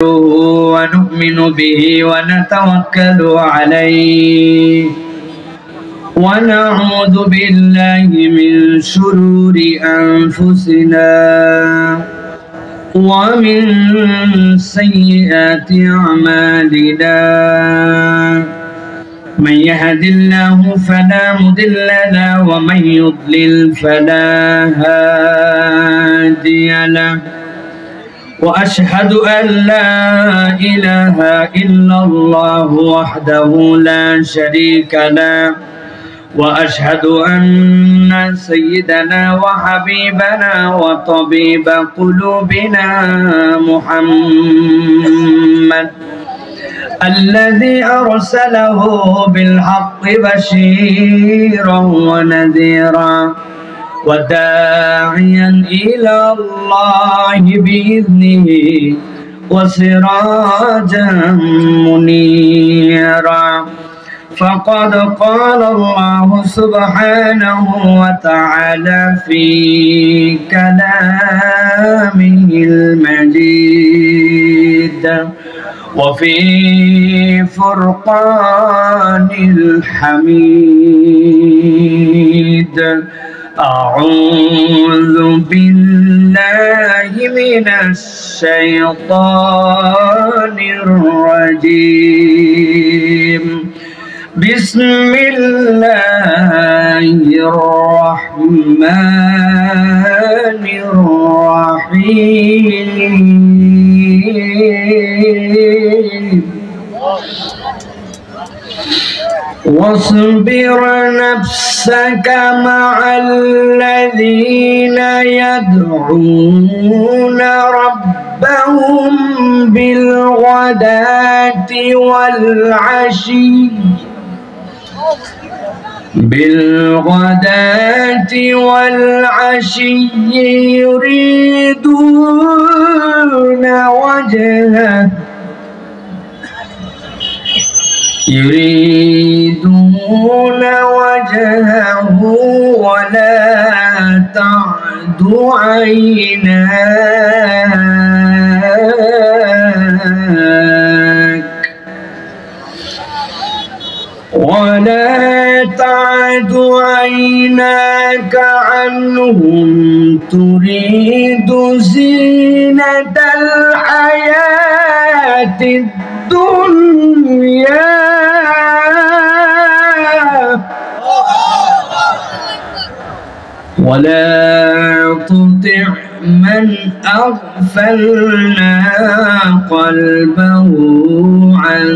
ونؤمن به ونتوكل عليه ونعوذ بالله من شرور أنفسنا ومن سيئات أعمالنا من يهد الله فلا مضل له ومن يضلل فلا هادي له وأشهد أن لا إله إلا الله وحده لا شريك له وأشهد أن سيدنا وحبيبنا وطبيب قلوبنا محمد الذي أرسله بالحق بشيرا ونذيرا وداعيا إلى الله بإذنه وسراجا منيرا فقد قال الله سبحانه وتعالى في كلامه المجيد وفي فرقان الحميد أعوذ بالله من الشيطان الرجيم بسم الله الرحمن الرحيم واصبر نفسك مع الذين يدعون ربهم بالغداة والعشي يريدون وجهه ولا تعد عيناك عنهم تريد زينة الحياة الدنيا ولا تطع من أغفلنا قلبه عن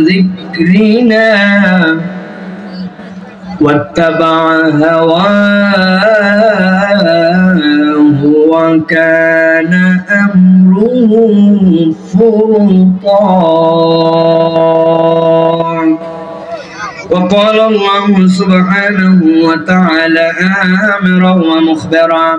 ذكرنا واتبع هواه وكان أمره فرطا وقال الله سبحانه وتعالى آمرا ومخبرا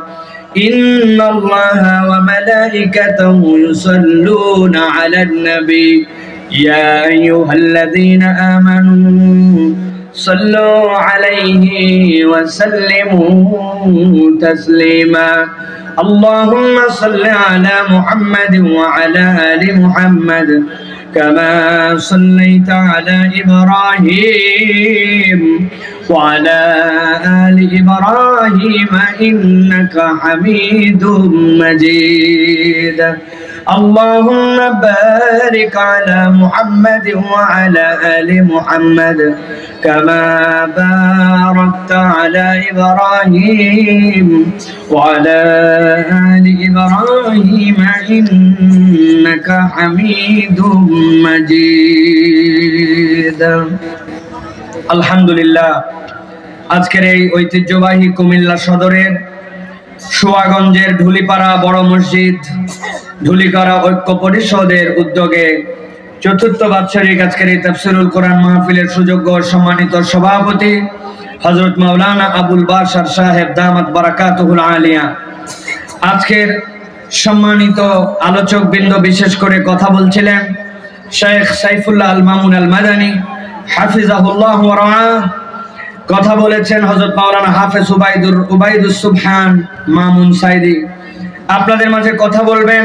إن الله وملائكته يصلون على النبي يا أيها الذين آمنوا صلوا عليه وسلموا تسليما اللهم صل على محمد وعلى آل محمد كما صليت على إبراهيم وعلى آل إبراهيم إنك حميد مجيد اللهم بارك على محمد وعلى آل محمد كما باركت على إبراهيم وعلى آل إبراهيم إنك حميد مجيد আলহামদুলিল্লাহ আজকের এই ঐতিহ্যবাহী কুমিল্লা সদরের সোয়াগঞ্জের ঢুলিপাড়া বড় মসজিদ ঢুলিপাড়া ঐক্য পরিষদের উদ্যোগে চতুর্থ বাৎসরিক আজকের এই তাফসীরুল কোরআন মাহফিলের সুযোগ্য সম্মানিত সভাপতি হযরত মাওলানা আবুল বাশার সাহেব দামাত বারাকাতুহুল আলিয়া আজকের সম্মানিত আলোচক বৃন্দ বিশেষ করে কথা বলছিলেন শেখ সাইফুল্লাহ আল মামুন আল মাদানী হাফিজাহুল্লাহ ওয়া রাআহ কথা বলেছেন হযরত মাওলানা হাফেজ উবাইদুস সুবহান মামুন সাইদি আপনাদের মাঝে কথা বলবেন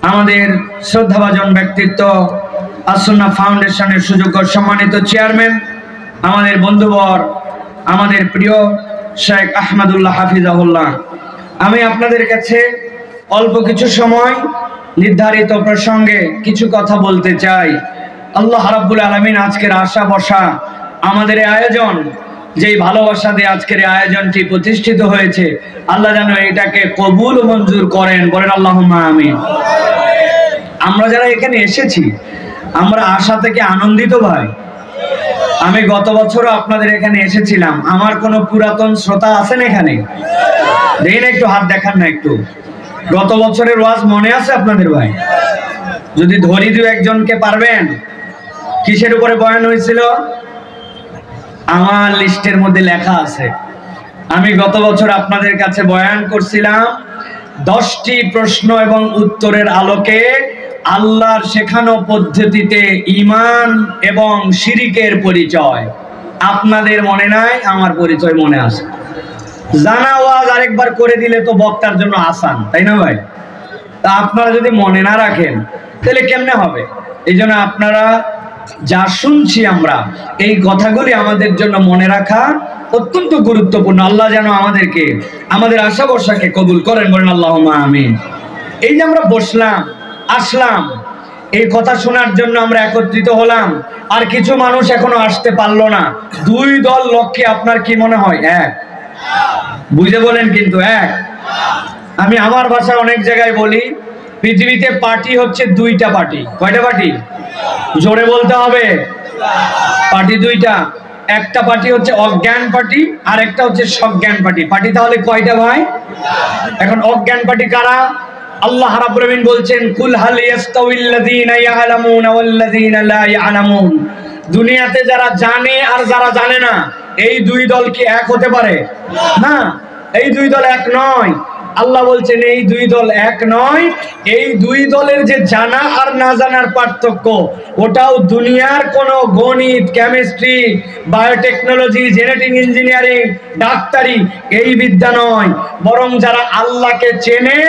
আমাদের শ্রদ্ধাভাজন ব্যক্তিত্ব আস-সুন্নাহ ফাউন্ডেশনের সুযোগ্য সম্মানিত চেয়ারম্যান, আমাদের বন্ধুবর, আমাদের প্রিয় শেখ আহমদুল্লাহ হাফিজাহুল্লাহ, আমি আপনাদের কাছে অল্প কিছু সময় নির্ধারিত প্রসঙ্গে কিছু কথা বলতে চাই। আল্লাহ রাব্বুল আলামিন আজকের আশা বসা আমাদের এই আয়োজন, যেই ভালোবাসা দিয়ে আজকের এই আয়োজনটি প্রতিষ্ঠিত হয়েছে, আল্লাহ যেন এটাকে কবুল ও মঞ্জুর করেন, বলেন আল্লাহুম্মা আমিন। আমরা যারা এখানে এসেছি, আমরা আশা থেকে আনন্দিত ভাই। আমি গত বছরও আপনাদের এখানে এসেছিলাম। আমার কোনো পুরাতন শ্রোতা আছেন এখানে? দেখেন একটু হাত দেখান না একটু। গত বছরের ওয়াজ মনে আছে আপনাদের ভাই? যদি ধরি দু একজনকে পারবেন। কিসের উপরে বয়ান হয়েছিল? আমার লিস্টের মধ্যে লেখা আছে। আমি গত বছর আপনাদের কাছে বয়ান করছিলাম 10টি প্রশ্ন এবং উত্তরের আলোকে আল্লাহর শেখানো পদ্ধতিতে ঈমান এবং শিরকের পরিচয়। আপনাদের মনে নাই, আমার পরিচয় মনে আছে। জানা ওয়াজ আরেকবার করে দিলে তো বক্তার জন্য আসান, তাই না ভাই? তা আপনারা যদি মনে না রাখেন তাহলে কেমনে হবে? এই জন্য আপনারা যা শুনছি আমরা, এই কথাগুলি আমাদের জন্য মনে রাখা অত্যন্ত গুরুত্বপূর্ণ। আল্লাহ যেন আমাদেরকে, আমাদের আশা ভরসাকে কবুল করেন, বলেন আল্লাহুম্মা আমিন। এই যে আমরা বসলাম, আসলাম, এই কথা শোনার জন্য আমরা একত্রিত হলাম, আর কিছু মানুষ এখনো আসতে পারলো না। দুই দল লোককে আপনার কি মনে হয়? এক? বুঝে বলেন কিন্তু এক। আমি আমার ভাষায় অনেক জায়গায় বলি, পৃথিবীতে পার্টি হচ্ছে দুইটা পার্টি। কয়টা পার্টি? জোরে বলতে হবে। পার্টি দুইটা। একটা পার্টি হচ্ছে অজ্ঞান পার্টি, আর একটা হচ্ছে সজ্ঞান পার্টি। পার্টি তাহলে কয়টা ভাই? এখন অজ্ঞান পার্টি কারা? আল্লাহ রাব্বুল আলামিন বলছেন, কুল হাল ইয়াস্তাউইল্লাযীনা ইয়ালামুনা ওয়াল্লাযীনা লা ইয়ালামুন। দুনিয়াতে যারা জানে আর যারা জানে না, এই দুই দল কি এক হতে পারে? না, এই দুই দল এক নয়। আল্লাহ বলছেন এই দুই দল এক নয়। এই দুই দলের যে জানা আর না জানার পার্থক্য, ওটাও দুনিয়ার কোনো গণিত, কেমিস্ট্রি, বায়োটেকনোলজি, জেনেটিক ইঞ্জিনিয়ারিং, ডাক্তারি এই বিদ্যা নয়। বরং যারা আল্লাহকে চেনে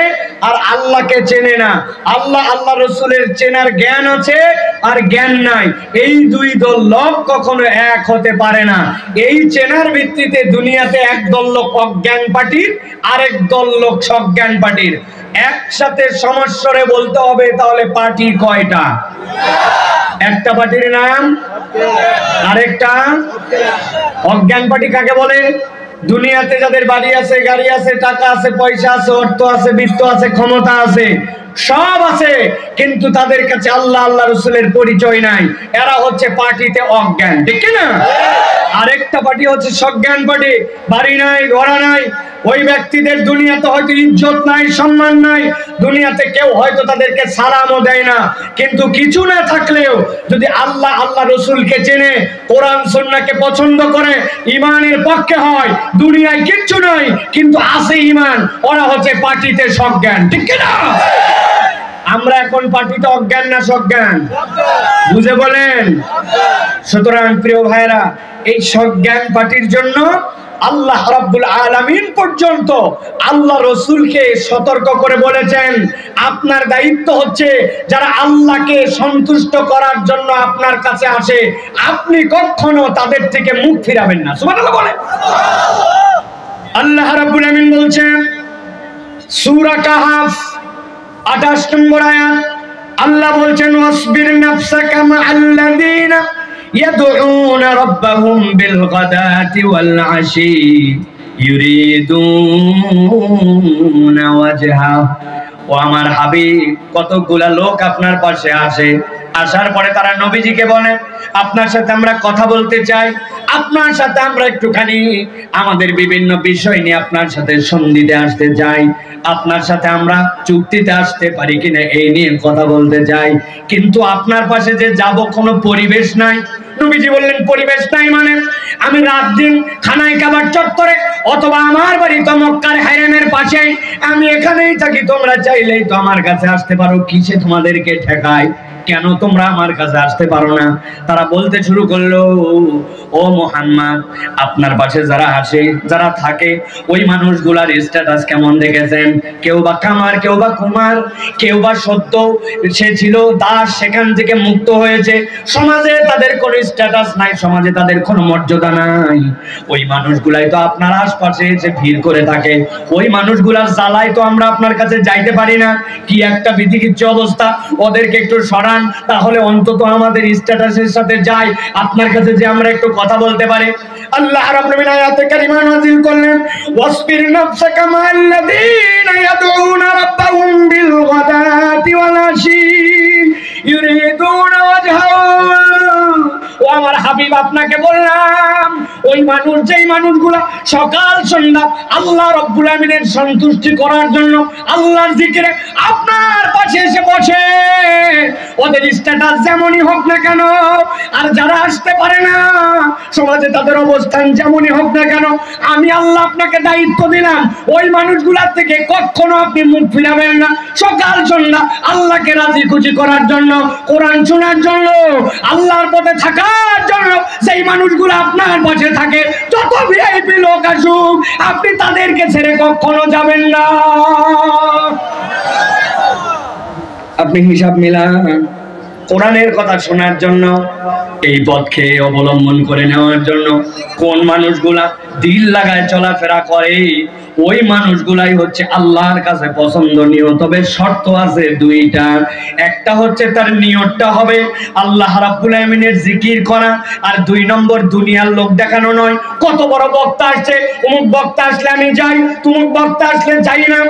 আর আল্লাহকে চেনে না, আল্লাহ আল্লাহ রসুলের চেনার জ্ঞান আছে আর জ্ঞান নাই, এই দুই দল লোক কখনো এক হতে পারে না। এই চেনার ভিত্তিতে দুনিয়াতে এক দল লোক অজ্ঞান পার্টির, আরেক দল লোক সজ্ঞান পার্টির। একসাথে সমস্বরে বলতে হবে, তাহলে পার্টি কয়টা? একটা পার্টির নাম, আরেকটা অজ্ঞান পার্টি। কাকে বলে? দুনিয়াতে যাদের বাড়ি আছে, গাড়ি আছে, টাকা আছে, পয়সা আছে, অর্থ আছে, বিত্ত আছে, ক্ষমতা আছে, সব আছে, কিন্তু তাদের কাছে আল্লাহ আল্লাহ রসুলের পরিচয় নাই। এরা হচ্ছে পার্টিতে অজ্ঞান, ঠিক না? আরেকটা পার্টি হচ্ছে সজ্ঞান পার্টি। বাড়ি নাই, ঘোড়া নাই, ওই ব্যক্তিদের দুনিয়াতে হয়তো ইজ্জত নাই, সম্মান নাই, দুনিয়াতে কেউ হয়তো তাদেরকে সালামও দেয় না, কিন্তু কিছু না থাকলেও যদি আল্লাহ আল্লাহ রসুলকে চেনে, কোরআন সুন্নাহকে পছন্দ করে, ইমানের পক্ষে হয়, দুনিয়ায় কিচ্ছু নাই কিন্তু আছে ইমান, ওরা হচ্ছে পার্টিতে সজ্ঞান, ঠিক না? আমরা এখন পার্টিতে অজ্ঞান না সজ্ঞান? বুঝে বলেন। সুতরাং প্রিয় ভাইরা, এই সজ্ঞান পার্টির জন্য আল্লাহ রাব্বুল আলামিন পর্যন্ত আল্লাহ রসুলকে সতর্ক করে বলেছেন, আপনার দায়িত্ব হচ্ছে যারা আল্লাহকে সন্তুষ্ট করার জন্য আপনার কাছে আসে, আপনি কখনো তাদের থেকে মুখ ফিরাবেন না। সুবহানাল্লাহ বলেন। আল্লাহ রাব্বুল আলামিন বলছেন সূরা কাহফ 28 নম্বর আয়াত, আল্লাহ বলছেন ওয়াসবির নাফসাকা মা'আল্লাযীনা ইয়াদউনা রাব্বাহুম বিল গাদাতি ওয়াল আশি ইউরিদুনা ওয়াজহা। ও আমার হাবিব, কতগুলা লোক আপনার পাশে আসে, আসার পরে তারা নবীজিকে বলে, আপনার সাথে আমরা কথা বলতে চাই, আপনার সাথে আমরা একটুখানি আমাদের বিভিন্ন বিষয় নিয়ে আপনার সাথে সন্ধিতে আসতে চাই, আপনার সাথে আমরা চুক্তিতে আসতে পারি কিনা এই নিয়ে কথা বলতে চাই, কিন্তু আপনার পাশে যে যাব কোনো পরিবেশ নাই, নবীজি বললেন পরিবেশ নাই মানে আমি রাত দিন খানায় কাবার চত্বরে অথবা আমার বাড়ি তো মক্কার হারামের পাশে, আমি এখানেই থাকি, তোমরা চাইলেই তো আমার কাছে আসতে পারো, কিসে তোমাদেরকে ঠেকায়, কেন তোমরা আমার কাছে আসতে পারো না? তারা বলতে শুরু করলো, ও মুহাম্মদ, আপনার পাশে যারা আসে যারা থাকে ওই মানুষগুলার স্ট্যাটাস কেমন দেখেছেন? কেউ বা কামার, কেউ বা কুমার, কেউ বা সত্য সে ছিল দাস, সেখান থেকে মুক্ত হয়েছে, সমাজে তাদের কোনো স্ট্যাটাস নাই, সমাজে তাদের কোনো মর্যাদা নাই। ওই মানুষগুলাই তো আপনার আশপাশে এসে ভিড় করে থাকে, ওই মানুষগুলার জ্বালায় তো আমরা আপনার কাছে যাইতে পারি না। কি একটা বিধিকিচ্ছু অবস্থা, ওদেরকে একটু সরান, তাহলে অন্তত আমাদের স্ট্যাটাসের সাথে যায়, আপনার কাছে যে আমরা একটু কথা বলতে পারি। আল্লাহ রাব্বুল আলামিন আয়াতে কারিমা নাযিল করলেন, ওয়াসবির নাফসাকা মা'আল্লাযীনা ইয়াদউনা রাব্বাহুম বিল গাদাতি ওয়াল আশি ইউরিদুনা ওয়াজহাহু। ও আমার হাবিব, আপনাকে বললাম ওই মানুষ, যেই মানুষগুলা সকাল সন্ধ্যা আল্লাহ রাব্বুল আলামিনের সন্তুষ্টি করার জন্য আল্লাহর জিকিরে আপনার পাশে এসে বসে, ওদের স্ট্যাটাস যেমনই হোক না কেন, আর যারা আসতে পারে না সমাজে তাদের অবস্থান যেমনই হোক না কেন, আমি আল্লাহ আপনাকে দায়িত্ব দিলাম ওই মানুষগুলার থেকে কখনো আপনি মুখ ফিরাবেন না। সকাল সন্ধ্যা আল্লাহকে রাজি খুশি করার জন্য, কোরআন শোনার জন্য, আল্লাহর পথে থাকার জন্য সেই মানুষগুলো আপনার পাশে থাকে, যত ভিআইপি লোক আসুক আপনি তাদেরকে ছেড়ে কখনো যাবেন না। আপনি হিসাব মিলান, কোরআনের কথা শোনার জন্য, এই পথকে অবলম্বন করে নেওয়ার জন্য কোন মানুষগুলা দিল লাগায় চলাফেরা করে, ওই মানুষগুলাই হচ্ছে আল্লাহর কাছে পছন্দনীয়। তবে শর্ত আছে দুইটা, একটা হচ্ছে তার নিয়তটা হবে আল্লাহ রাব্বুল আলামিনের জিকির করা, আর দুই নম্বর দুনিয়ার লোক দেখানো নয়। কত বড় বক্তা আসছে, অমুক বক্তা আসলে আমি যাই, তুমুক বক্তা আসলে যাই না,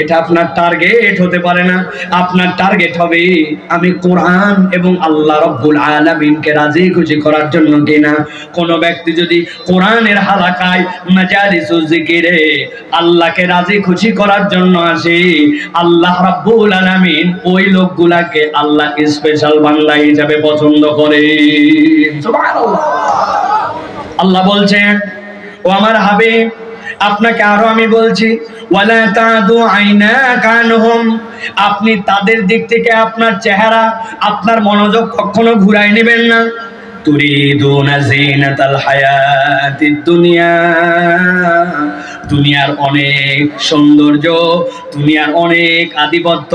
এটা আপনার টার্গেট হতে পারে না। আপনার টার্গেট হবে আমি কোরআন এবং আল্লাহ রাব্বুল আলামিনকে রাজি খুশি করার জন্য কিনা। কোন ব্যক্তি যদি কোরআনের হালাকায় মাজালিসুল জিকিরে আল্লাহকে রাজি খুশি করার জন্য আসে, আল্লাহ রাব্বুল আলামিন ওই লোকগুলাকে আল্লাহ স্পেশাল বান্দা হিসেবে পছন্দ করে। সুবহানাল্লাহ। আল্লাহ বলছেন, ও আমার হাবিব, আপনাকে আরো আমি বলছি, ওয়ালা তাদু আইনাকা আনহুম, আপনি তাদের দিক থেকে আপনার চেহারা, আপনার মনোযোগ কখনো ঘুরাই নেবেন না। তুরিদুনা যিনাতাল হায়াতিদ দুনিয়া, দুনিয়ার অনেক সৌন্দর্য, দুনিয়ার অনেক আধিপত্য,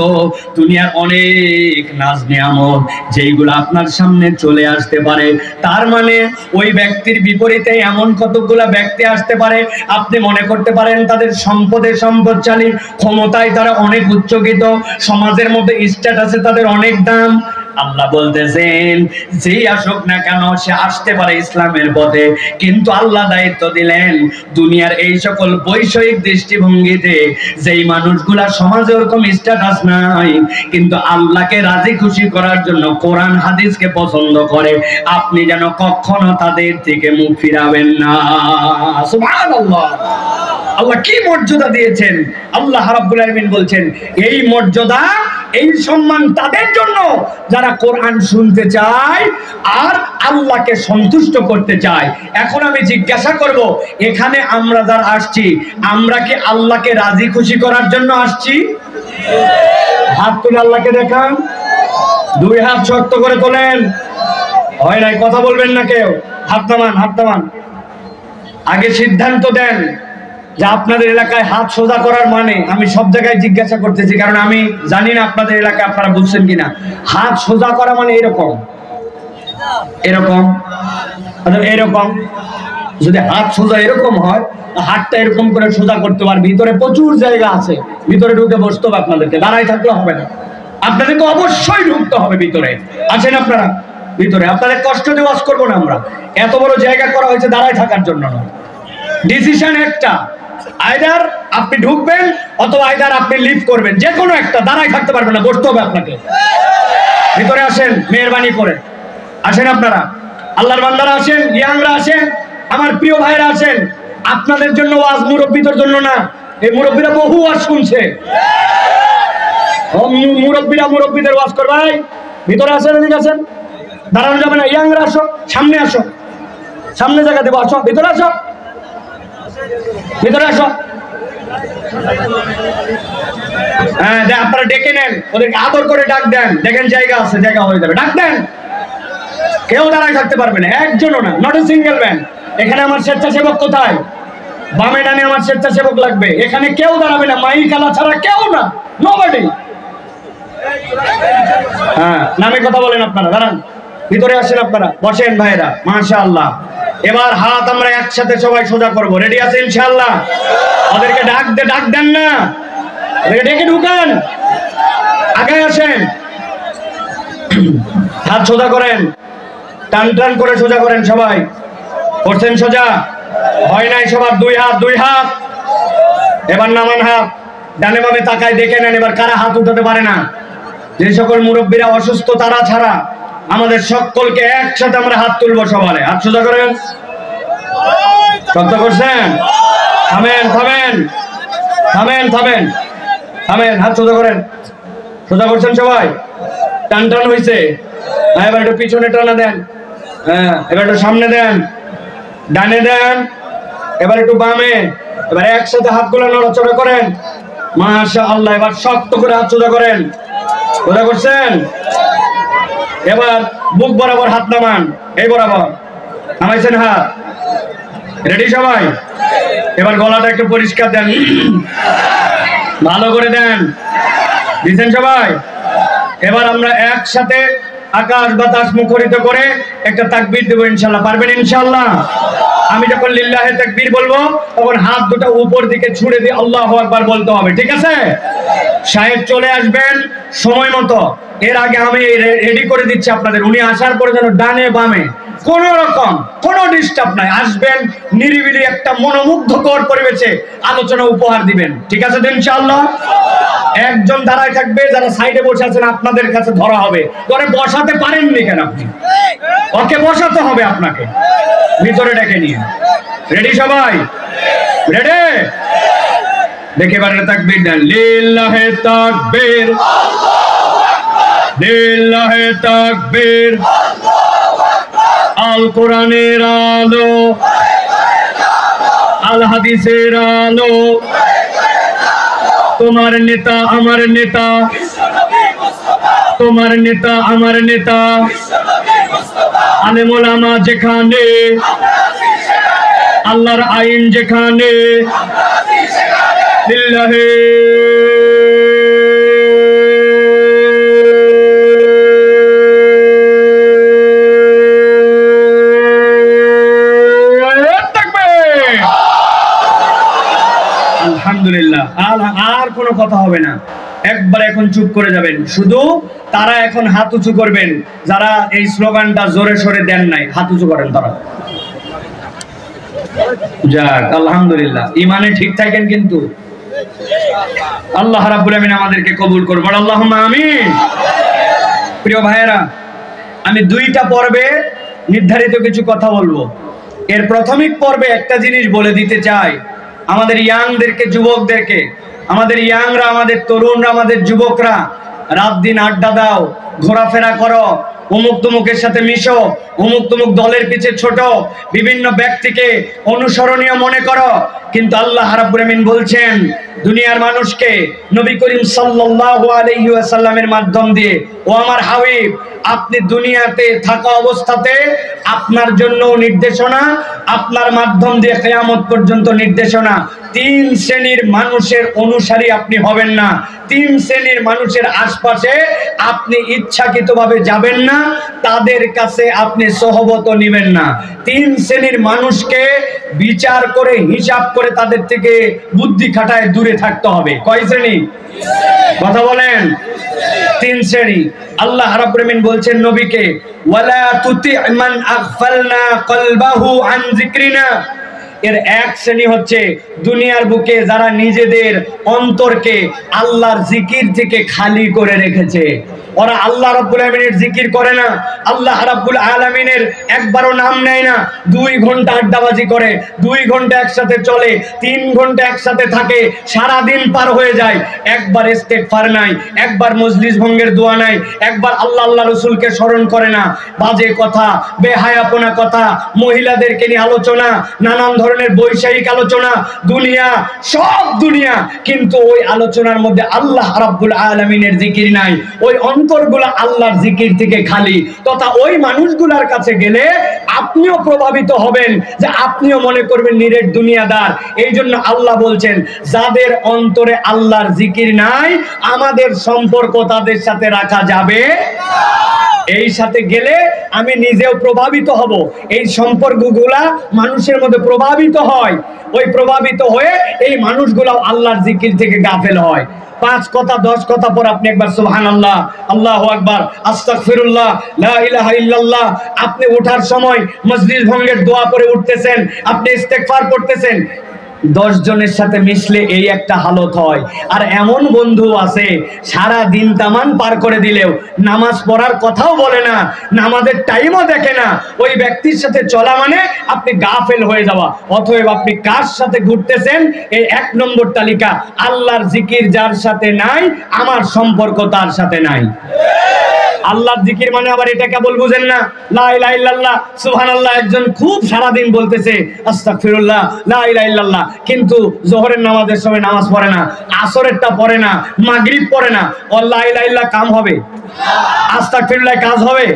দুনিয়ার অনেক নাজ নিয়ামত যেইগুলো আপনার সামনে চলে আসতে পারে, তার মানে ওই ব্যক্তির বিপরীতে এমন কতগুলা ব্যক্তি আসতে পারে আপনি মনে করতে পারেন তাদের সম্পদে সম্পদশালী, ক্ষমতায় তারা অনেক উচ্চকিত, সমাজের মধ্যে স্ট্যাটাসে তাদের অনেক দাম। আল্লাহ বলতেছেন যেই আসুক না কেন সে আসতে পারে ইসলামের পথে, কিন্তু আল্লাহ দায়িত্ব দিলেন দুনিয়ার এই সকল বৈষয়িক দৃষ্টিভঙ্গিতে যেই মানুষগুলা সমাজে ওরকম স্ট্যাটাস নাই কিন্তু আল্লাহকে রাজি খুশি করার জন্য কোরআন হাদিসকে পছন্দ করে, আপনি যেন কখনো তাদের থেকে মুখ ফিরাবেন না। সুবহানাল্লাহ। আল্লাহ কি মর্যাদা দিয়েছেন! আল্লাহ রাব্বুল আলামিন বলছেন এই মর্যাদা, এই সম্মান তাদের জন্য যারা কোরআন শুনতে চায় আর আল্লাহকে সন্তুষ্ট করতে চায়। এখন আমি জিজ্ঞাসা করব, এখানে আমরা যারা আসছি আমরা কি আল্লাহকে রাজি খুশি করার জন্য আসছি? হাত তুলে আল্লাহকে দেখান, দুই হাত শক্ত করে তোলেন। হয় নাই, কথা বলবেন না কেউ, হাত নামান, হাত নামান। আগে সিদ্ধান্ত দেন যে আপনাদের এলাকায় হাত সোজা করার মানে, আমি সব জায়গায় জিজ্ঞাসা করতেছি কারণ আমি জানি না আপনাদের এলাকায় আপনারা বুঝছেন কিনা। হাত সোজা করা মানে এরকম, এরকম, এরকম। যদি হাত সোজা এরকম হয়, হাতটা এরকম করে সোজা করতে পারবে, ভিতরে প্রচুর জায়গা আছে, ভিতরে ঢুকে বসতে হবে আপনাদেরকে, দাঁড়াই থাকলে হবে না, আপনাদেরকে অবশ্যই ঢুকতে হবে ভিতরে। আছেন আপনারা ভিতরে? আপনাদের কষ্ট দিয়ে ওয়াজ করবো না আমরা, এত বড় জায়গা করা হয়েছে দাঁড়াই থাকার জন্য না। ডিসিশন একটা, আইদার আপনি ঢুকবেন অথবা আইদার আপনি লিভ করবেন, যে কোনো একটা, দাঁড়াই থাকতে পারবেন না, বসতে হবে আপনাকে। ভিতরে আসেন, মেহরবানি করে আসেন আপনারা, আল্লাহর বান্দারা আসেন, ইয়াংরা আসেন, আমার প্রিয় ভাইরা আসেন। আপনাদের জন্য ওয়াজ, মুরব্বীদের জন্য না। এই মুরব্বীরা বহু ওয়াজ শুনছে, মুরব্বীরা মুরব্বীদের ওয়াজ করবে। ভিতরে আসেন, এদিকে আসেন, দাঁড়ানো যাবে না। ইয়াংরা আসো, সামনে আসো, সামনে জায়গা দেবো, আসো ভিতরে, আসো ভিতরে, আসো। হ্যাঁ, আপনারা ডেকে নেন, ওদেরকে আদর করে ডাক দেন, দেখেন জায়গা আছে, জায়গা হয়ে যাবে, ডাক দেন। কেউ দাঁড়ায় থাকতে পারবে না, একজনও না, নট এ সিঙ্গেল ম্যান। এখানে আমার স্বেচ্ছাসেবক কোথায়? বামে ডানে আমার স্বেচ্ছাসেবক লাগবে। এখানে কেউ দাঁড়াবে না, মাই খেলা ছাড়া কেউ না, নোবডি। হ্যাঁ, নামে কথা বলেন আপনারা, দাঁড়ান, ভিতরে আসেন আপনারা, বসেন ভাইরা, মাশাআল্লাহ। এবার হাত আমরা একসাথে সবাই সোজা করব, রেডি আছে ইনশাআল্লাহ? ওদেরকে ডাক দেন না, ওদেরকে ডেকে ঢুকান, আগে আসেন, হাত সোজা করেন, টান টান করে সোজা করেন, সবাই করছেন সোজা? হয় নাই সবার? দুই হাত, দুই হাত। এবার নামান হাত, ডানে বামে তাকায় দেখে নেন এবার কারা হাত উঠাতে পারে না। যে সকল মুরব্বীরা অসুস্থ তারা ছাড়া আমাদের সকলকে একসাথে আমরা হাত তুলবো। সবাই হাত সোজা করেন। শব্দ করছেন? থামেন থামেন থামেন থামেন থামেন, হাত সোজা করেন। সোজা করছেন সবাই? টান টান হয়েছে? এবার একটু পিছনে টানা দেন, হ্যাঁ এবার একটু সামনে দেন, ডানে দেন, এবার একটু বামে। এবার একসাথে হাতগুলো নড়াচড়া করেন, মাশাআল্লাহ। এবার শক্ত করে হাত সোজা করেন, সোজা করছেন? এবার বুক বরাবর হাত নামান, এই বরাবর নামাইছেন হাত, রেডি সবাই? এবার গলাটা একটু পরিষ্কার দেন, ভালো করে দেন, দিচ্ছেন সবাই? এবার আমরা একসাথে আকাশ বাতাস মুখরিত করে একটা তাকবীর দেবো ইনশাআল্লাহ। পারবেন ইনশাআল্লাহ? আমি যখন লিল্লাহে তাকবীর বলবো তখন হাত দুটো উপর দিকে ছুড়ে দিয়ে আল্লাহু আকবার বলতে হবে, ঠিক আছে? সাহেব চলে আসবেন সময় মতো। এর আগে আমি রেডি করে দিচ্ছি আপনাদের, উনি আসার পরে যেন ডানে বামে কোন রকম কোনো ডিস্টার্ব নাই, আসবেন নিরিবিলি একটা মনোমুগ্ধকর পরিবেশে আলোচনা উপহার দিবেন, ঠিক আছে তো ইনশাআল্লাহ? একজন দাঁড়ায় থাকবে, যারা সাইডে বসে আছেন আপনাদের কাছে ধরা হবে, তোরে বসাতে পারেননি কেন আপনি? ওকে বসাতে হবে আপনাকে, ভিতরে ডেকে নিয়ে। রেডি সবাই? রেডি? দেখে এবারে তাকবীর দেন, লিল্লাহে তাকবীর, লিল্লাহে তাকবীর। আল কোরআনের আলো, আল হাদিসের আলো, তোমার নেতা আমার নেতা, তোমার নেতা আমার নেতা, আলেম ওলামা যেখানে, আল্লাহর আইন যেখানে, লিল্লাহে আলহামদুলিল্লাহ। আর কোনো কথা হবে না, একবার এখন চুপ করে যাবেন। শুধু তারা এখন হাত উঁচু করবেন যারা এই স্লোগানটা জোরে সোরে দেন নাই, হাত উঁচু করেন তারা। যাক আলহামদুলিল্লাহ, ইমানে ঠিক থাকেন কিন্তু। আল্লাহ রাব্বুল আমিন আমাদেরকে কবুল করুন, আল্লাহুম্মা আমিন। প্রিয় ভাইয়েরা, আমি দুইটা পর্বে নির্ধারিত কিছু কথা বলবো। এর প্রাথমিক পর্বে একটা জিনিস বলে দিতে চাই আমাদের ইয়াংদেরকে, যুবকদেরকে। আমাদের ইয়াংরা, আমাদের তরুণরা, আমাদের যুবকরা, রাত দিন আড্ডা দাও, ঘোরাফেরা করো, অমুক তমুকের সাথে মিশো, অমুক তমুক দলের পিছে ছোট, বিভিন্ন ব্যক্তিকে অনুসরণীয় মনে করো। কিন্তু আল্লাহ রাব্বুল আমিন বলছেন দুনিয়ার মানুষকে নবী করিম সাল্লাল্লাহু আলাইহি ওয়াসাল্লামের মাধ্যম দিয়ে, ও আমার হাবিব, আপনি দুনিয়াতে থাকা অবস্থাতে আপনার জন্য নির্দেশনা, আপনার মাধ্যম দিয়ে কিয়ামত পর্যন্ত নির্দেশনা। তিন শ্রেণীর মানুষের অনুসারী আপনি হবেন না, তিন শ্রেণীর মানুষের আশপাশে আপনি ইচ্ছাকৃতভাবে যাবেন না, তাদের কাছে আপনি সহবত নেবেন না। তিন শ্রেণীর মানুষকে বিচার করে, হিসাব করে তাদের থেকে বুদ্ধি খাটায় দূরে থাকতে হবে। কয় শ্রেণী? কথা বলেন। তিন শ্রেণী। আল্লাহ রাব্বুল আমিন বলছেন নবীকে, ওয়ালা তুতি মান আগফালনা কলবাহু আন যিকরিনা। এর এক শ্রেণী হচ্ছে দুনিয়ার বুকে যারা নিজেদের অন্তরকে আল্লাহর জিকির থেকে খালি করে রেখেছে। ওরা আল্লাহ রাব্বুল আলামিনের জিকির করে না, আল্লাহ রাব্বুল আলামিনের একবারও নাম নেয় না। 2 ঘন্টা আড্ডাবাজি করে, 2 ঘন্টা একসাথে চলে, 3 ঘন্টা একসাথে থাকে, সারা দিন পার হয়ে যায়, একবার ইস্তেগফার নাই, একবার মজলিস ভঙ্গের দোয়া নাই, একবার আল্লাহ আল্লাহ রাসূলকে স্মরণ করে না। বাজে কথা, বেহায়াপনা কথা, মহিলাদেরকে নিয়ে আলোচনা, নানান ধরনের বৈষয়িক আলোচনা, দুনিয়া, সব দুনিয়া, কিন্তু ওই আলোচনার মধ্যে আল্লাহ রাব্বুল আলামিনের জিকির নাই। ওই অন্তরগুলো আল্লাহর জিকির থেকে খালি। তথা ওই মানুষগুলোর কাছে গেলে আপনিও প্রভাবিত হবেন, যে আপনিও মনে করবেন নিরেট দুনিয়াদার। এই জন্য আল্লাহ বলছেন, যাদের অন্তরে আল্লাহর জিকির নাই, আমাদের সম্পর্ক তাদের সাথে রাখা যাবে এই সাথে গেলে আমি নিজেও প্রভাবিত হব। এই সম্পর্কগুলা মানুষের মধ্যে প্রভাবিত হয়, ওই প্রভাবিত হয়ে এই মানুষগুলো আল্লাহর জিকির থেকে গাফেল হয়। 5 কথা 10 কথা পর আপনি একবার সুবহানাল্লাহ, আল্লাহু আকবার, আস্তাগফিরুল্লাহ, লা ইলাহা ইল্লাল্লাহ, আপনি ওঠার সময় মজলিস ভঙ্গের দোয়া পড়ে উঠতেছেন, আপনি ইস্তেগফার করতেছেন। 10 জনের সাথে মিশলে এই একটা হালত হয়। আর এমন বন্ধু আছে সারা দিন তামান পার করে দিলেও নামাজ পড়ার কথাও বলে না, নামাজের টাইমও দেখে না। ওই ব্যক্তির সাথে চলা মানে আপনি গাফেল হয়ে যাওয়া। অতএব আপনি কার সাথে ঘুরতেছেন, এই 1 নম্বর তালিকা, আল্লাহর জিকির যার সাথে নাই, আমার সম্পর্ক তার সাথে নাই। আল্লাহর জিকির মানে আবার এটা কেবল বুঝেন না, লা ইলাহা ইল্লাল্লাহ, সুবহানাল্লাহ, একজন খুব সারা দিন বলতেছে আস্তাগফিরুল্লাহ, লা ইলাহা ইল্লাল্লাহ, কিন্তু যোহরের নামাজের সময় নামাজ পড়ে না, আসরেরটা পড়ে না, মাগরিব পড়ে না। লা ইলাহা ইল্লাল্লাহ কাম হবে? আস্তাগফিরুল্লাহ কাজ হবে?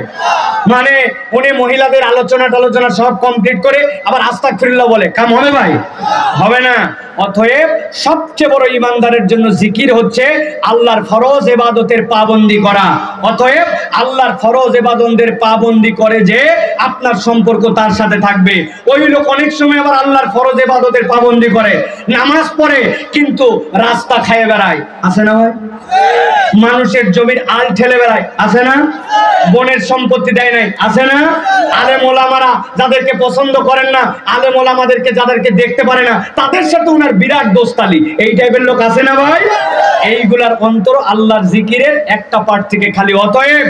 মানে উনি মহিলাদের আলোচনা সব কমপ্লিট করে আবার আস্তাগফিরুল্লাহ বলে, কাম হবে ভাই? হবে না। অতএব সবচেয়ে বড় ইমানদারের জন্য জিকির হচ্ছে আল্লাহর ফরজ ইবাদতের পাবন্দি করা। অতএব আল্লাহর ফরজ ইবাদতের পাবন্দি করে যে আপনার সম্পর্ক তার সাথে থাকবে। ওই লোক অনেক সময় আবার আল্লাহর ফরজ ইবাদতের পাবন্দি করে, নামাজ পড়ে, কিন্তু রাস্তা খায় বেড়ায়, আছে না ভাই? মানুষের জমির আল ঠেলে বেড়ায়, আছে না? বনের সম্পত্তি দেয় নাই, আছে না? আলেম ওলামারা যাদেরকে পছন্দ করেন না, আলেম ওলামাদেরকে যাদেরকে দেখতে পারে না, তাদের সাথে উনার বিরাট দোস্তালি, এই টাইপের লোক আছে না ভাই? এইগুলার অন্তর আল্লাহর জিকিরের একটা পার্ট থেকে খালি। অতএব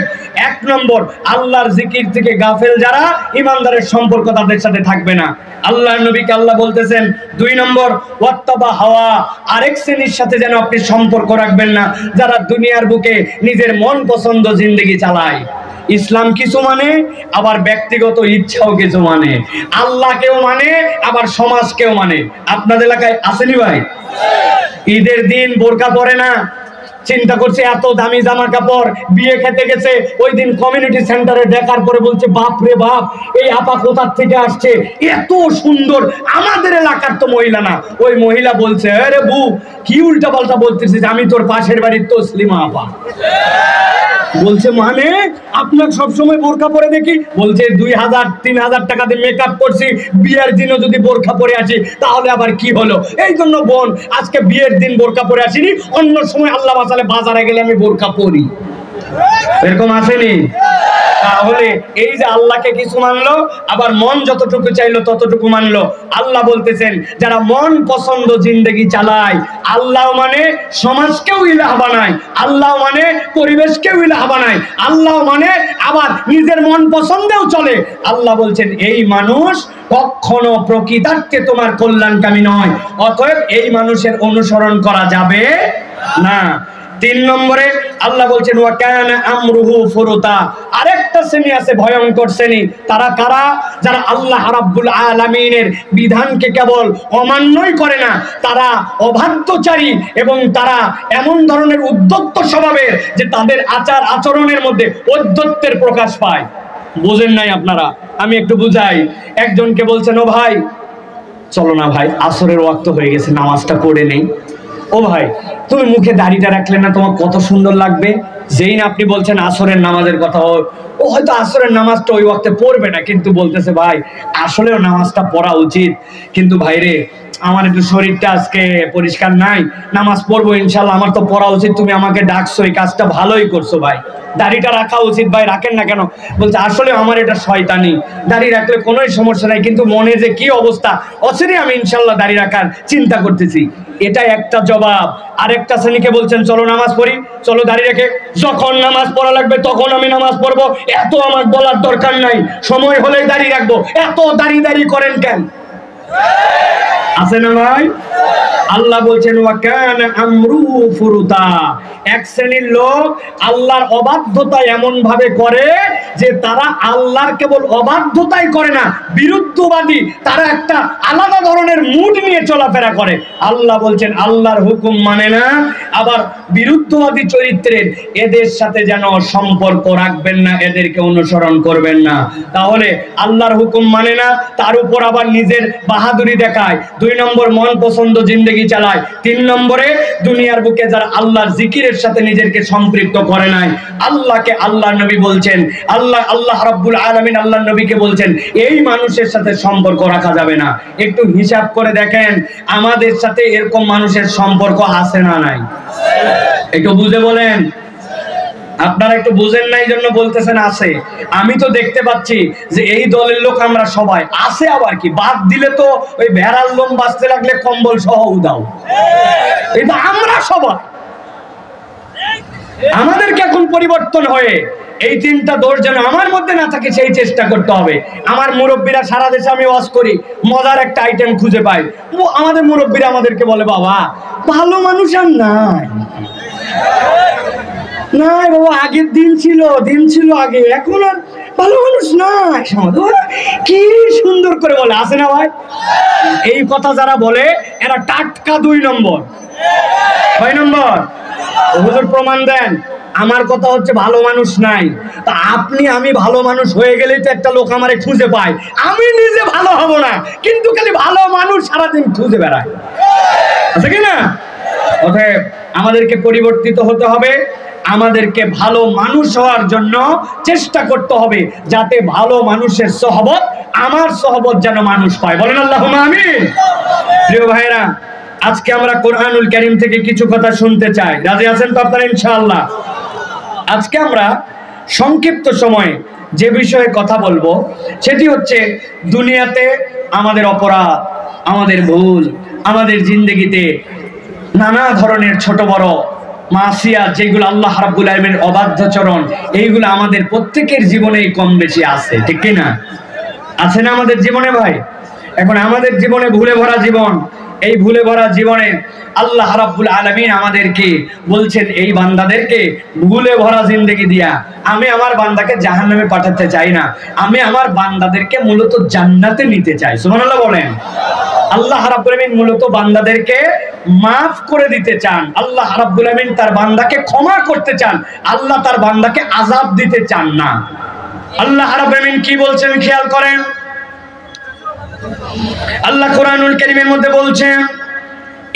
1 নম্বর, আল্লাহর জিকির থেকে গাফেল যারা, ইমানদারের সম্পর্ক তাদের সাথে থাকবে না। আল্লাহর নবীকে আল্লাহ বলতেছেন 2 নম্বর, ওয়াত্তাবা হাওয়া, আরেক শ্রেণীর সাথে যেন আপনি সম্পর্ক রাখবেন না, যারা দুনিয়ার বুকে নিজের মন পছন্দ জিন্দেগি চালায়। ইসলাম কিছু মানে, আবার ব্যক্তিগত ইচ্ছাও কিছু মানে, আল্লাহকেও মানে, আবার সমাজকেও মানে। আপনাদের এলাকায় আসেনি ভাই? ঈদের দিন বোরকা পরে না, চিন্তা করছে এত দামি জামা কাপড়, বিয়ে খেতে গেছে, ওই দিন কমিউনিটি সেন্টারে দেখার পরে বলছে, বাপ রে বাপ, এই আপা কোথা থেকে আসছে, এত সুন্দর, আমাদের এলাকার তো মহিলা না। ওই মহিলা বলছে, আরে বু, কি উল্টা পাল্টা বলতেছিস, আমি তোর পাশের বাড়ির তসলিমা আপা। বলছে, মানে আপনার সবসময় বোরকা পরে দেখি? বলছে 2000-3000 টাকা দিয়ে মেকআপ করছি, বিয়ের দিনও যদি বোরকা পরে আসি তাহলে আবার কি হলো? এই জন্য বোন, আজকে বিয়ের দিন বোরকা পরে আসিনি, অন্য সময় আল্লাহ বাঁচালে বাজারে গেলে আমি বোরকা পরি। এরকম আসেনি? তাহলে এই যে আল্লাহকে কিছু মানলো, আবার মন যতটুকু চাইলো ততটুকু মানলো। আল্লাহ বলতেছেন, যারা মন পছন্দ জিন্দেগি চালায়, আল্লাহ মানে সমাজকেও ইলাহ বানায়, আল্লাহ মানে পরিবেশকেও ইলাহ বানায়, আল্লাহ মানে আবার নিজের মন পছন্দেও চলে। আল্লাহ বলছেন, এই মানুষ কখনো প্রকৃতার্থে তোমার কল্যাণকামী নয়। অতএব এই মানুষের অনুসরণ করা যাবে না। 3 নম্বরে আল্লাহ বলছেন, ওয়া কানা আমরুহু ফুরুতা, আরেকটা শ্রেণী আছে ভয়ঙ্কর শ্রেণী। তারা কারা? যারা আল্লাহ রাব্বুল আলামিনের বিধানকে কেবল অমান্যই করে না, তারা অবাধ্যচারী, এবং তারা এমন ধরনের উদ্ধত্ত স্বভাবের যে তাদের আচার আচরণের মধ্যে ঔদ্ধত্যের প্রকাশ পায়। বুঝেন নাই আপনারা? আমি একটু বুঝাই। একজনকে বলছেন, ও ভাই চলো না ভাই, আসরের ওয়াক্ত হয়ে গেছে, নামাজটা পড়ে নেই। ও ভাই, তুমি মুখে দাড়িটা রাখলে না, তোমার কত সুন্দর লাগবে। যেই না আপনি বলছেন আসরের নামাজের কথা, ও হয়তো আসরের নামাজটা ওই ওয়াক্তে পড়বে না, কিন্তু বলতেছে, ভাই আসলেও নামাজটা পড়া উচিত। কিন্তু ভাইরে, আমার একটু শরীরটা আজকে পরিষ্কার নাই, নামাজ পড়বো ইনশাল্লাহ, আমার তো পড়া উচিত, তুমি আমাকে ডাকছো, এই কাজটা ভালোই করছো ভাই, দাড়িটা রাখা উচিত ভাই, রাখেন না কেন? বলছে আসলে আমার এটা শয়তানি, দাড়ি রাখলে কোনো সমস্যা নাই, কিন্তু মনে যে কি অবস্থা, অচিরে আমি ইনশাল্লাহ দাড়ি রাখার চিন্তা করতেছি। এটা একটা জবাব। আরেকটা শ্রেণীকে বলছেন চলো নামাজ পড়ি, চলো দাড়ি রেখে, যখন নামাজ পড়া লাগবে তখন আমি নামাজ পড়বো, এত আমার বলার দরকার নাই, সময় হলেই দাড়ি রাখবো, এত দাড়ি দাড়ি করেন কেন? আছে না ভাই? আল্লাহ বলছেন ওয়া কানা আমরুহু ফুরুতা, এক শ্রেণীর লোক আল্লাহর অবাধ্যতা এমন ভাবে করে যে তারা আল্লাহর কেবল অবাধ্যতাই করে না, বিরুদ্ধবাদী, তারা একটা আলাদা ধরনের মুড নিয়ে চলাফেরা করে। আল্লাহ বলছেন আল্লাহর হুকুম মানে না, আবার বিরুদ্ধবাদী চরিত্রের, এদের সাথে যেন সম্পর্ক রাখবেন না, এদেরকে অনুসরণ করবেন না। তাহলে আল্লাহর হুকুম মানে না, তার উপর আবার নিজের বাহাদুরি দেখায়, 2 নম্বর মন পছন্দ জিন্দেগি চালায়, 3 নম্বরে দুনিয়ার বুকে যারা আল্লাহর জিকিরের সাথে নিজেকে সম্পৃক্ত করে নাই। আল্লাহকে আল্লাহর নবী বলছেন, আল্লাহ রাব্বুল আলামিন আল্লাহর নবীকে বলছেন এই মানুষের সাথে সম্পর্ক রাখা যাবে না। একটু হিসাব করে দেখেন আমাদের সাথে এরকম মানুষের সম্পর্ক আছে না নাই? একটু বুঝে বলেন। আপনারা একটু বুঝেন না, এই জন্য বলতেছেন আছে। আমি তো দেখতে পাচ্ছি যে এই দলের লোক আমরা সবাই আছে, আবার কি বাদ দিলে তো ওই ভেড়ার লোম বাঁচতে লাগলে কম্বল সহ উদাও, এই তো আমরা সবাই। আমাদেরকে এখন পরিবর্তন হয়ে এই 3টা দোষ যেন আমার মধ্যে না থাকে সেই চেষ্টা করতে হবে। আমার মুরব্বীরা সারা দেশে আমি ওয়াজ করি, মজার একটা আইটেম খুঁজে পাই, আমাদের মুরব্বীরা আমাদেরকে বলে বাবা ভালো মানুষ আর নাই, নাই বাবা, আগের দিন ছিল আগে, এখন আর ভালো মানুষ নাই সমাজ। কি সুন্দর করে বলে, আছে না ভাই? এই কথা যারা বলে এরা টাটকা 2 নম্বর। 6 নম্বর হুজুর প্রমাণ দেন। আমার কথা হচ্ছে ভালো মানুষ নাই, তা আমি ভালো মানুষ হয়ে গেলেই তো একটা লোক আমারে খুঁজে পায়, আমি নিজে ভালো হব না, কিন্তু খালি ভালো মানুষ সারাদিন খুঁজে বেড়ায়, আছে কি না? অতএব আমাদেরকে পরিবর্তিত হতে হবে, আমাদেরকে ভালো মানুষ হওয়ার জন্য চেষ্টা করতে হবে, যাতে ভালো মানুষের সহবত আমার সহবত যেন মানুষ পায়। বলেন আল্লাহুম্মা আমিন। প্রিয় ভাইরা, আজকে আমরা কোরআনুল কারীম থেকে কিছু কথা শুনতে চাই, রাজি আছেন তো আপনারা ইনশাআল্লাহ? আজকে আমরা সংক্ষিপ্ত সময়ে যে বিষয়ে কথা বলবো সেটি হচ্ছে দুনিয়াতে আমাদের অপরাধ, আমাদের ভুল, আমাদের জিন্দেগিতে নানা ধরনের ছোট বড় মাসিয়াত, যেগুলো আল্লাহ রাব্বুল আলামিনের অবাধ্যচরণ, এইগুলো আমাদের প্রত্যেকের জীবনেই কম বেশি আছে, ঠিক কি না? আছে না আমাদের জীবনে ভাই? এখন আমাদের জীবনে ভুলে ভরা জীবন, এই ভুলে ভরা জীবনে আল্লাহ রাব্বুল আলামিন আমাদেরকে বলছেন এই বান্দাদেরকে ভুলে ভরা জিন্দেগি দিয়া আমি আমার বান্দাকে জাহান্নামে পাঠাতে চাই না, আমি আমার বান্দাদেরকে মূলত জান্নাতে নিতে চাই। সুবহানাল্লাহ বলেন। আল্লাহ রাব্বুল আলামিন মূলত বান্দাদেরকে মাফ করে দিতে চান, আল্লাহ রাব্বুল আলামিন তার বান্দাকে ক্ষমা করতে চান, আল্লাহ তার বান্দাকে আযাব দিতে চান না। আল্লাহ রাব্বুল আলামিন কি বলছেন খেয়াল করেন। আল্লাহ কোরআনুল কারীমের মধ্যে বলছেন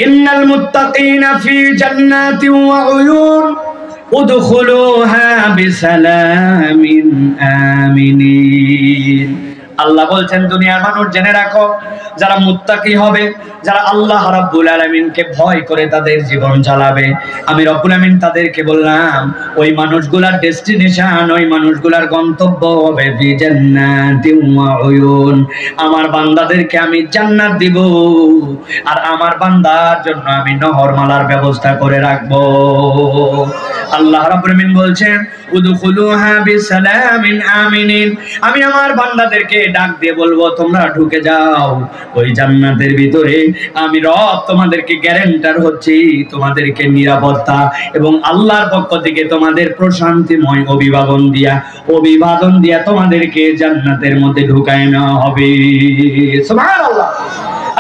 ইন্নাল মুত্তাকিনা ফি জান্নাতিন ওয়া উয়ুন উদখুলুহা বিসালামিন আমিনিন। আল্লাহ বলছেন দুনিয়ার মানুষ জেনে রাখো, যারা মুত্তাকি হবে, যারা আল্লাহ রাব্বুল আলামিনকে ভয় করে তাদের জীবন চালাবে, আমি রব্বুল আলামিন তাদেরকে বললাম ওই মানুষগুলার ডেস্টিনেশন, ওই মানুষগুলার গন্তব্য হবে ফি জান্নাতিন ওয়া উয়ুন। আমার বান্দাদেরকে আমি জান্নাত দিব, আর আমার বান্দার জন্য আমি নহরমালার ব্যবস্থা করে রাখবো। আল্লাহ রাব্বুল আলামিন বলছেন উদখুলুহা বিসালামিন আমিনিন, আমি আমার বান্দাদেরকে ডাক দিয়ে বলবো তোমরা ঢুকে যাও ওই জান্নাতের ভিতরে, আমি রব তোমাদেরকে গ্যারান্টার হচ্ছি তোমাদেরকে নিরাপত্তা এবং আল্লাহর পক্ষ থেকে তোমাদের প্রশান্তিময় অভিবাদন দিয়া তোমাদেরকে জান্নাতের মধ্যে ঢুকায় নেওয়া হবে। সুবহানাল্লাহ।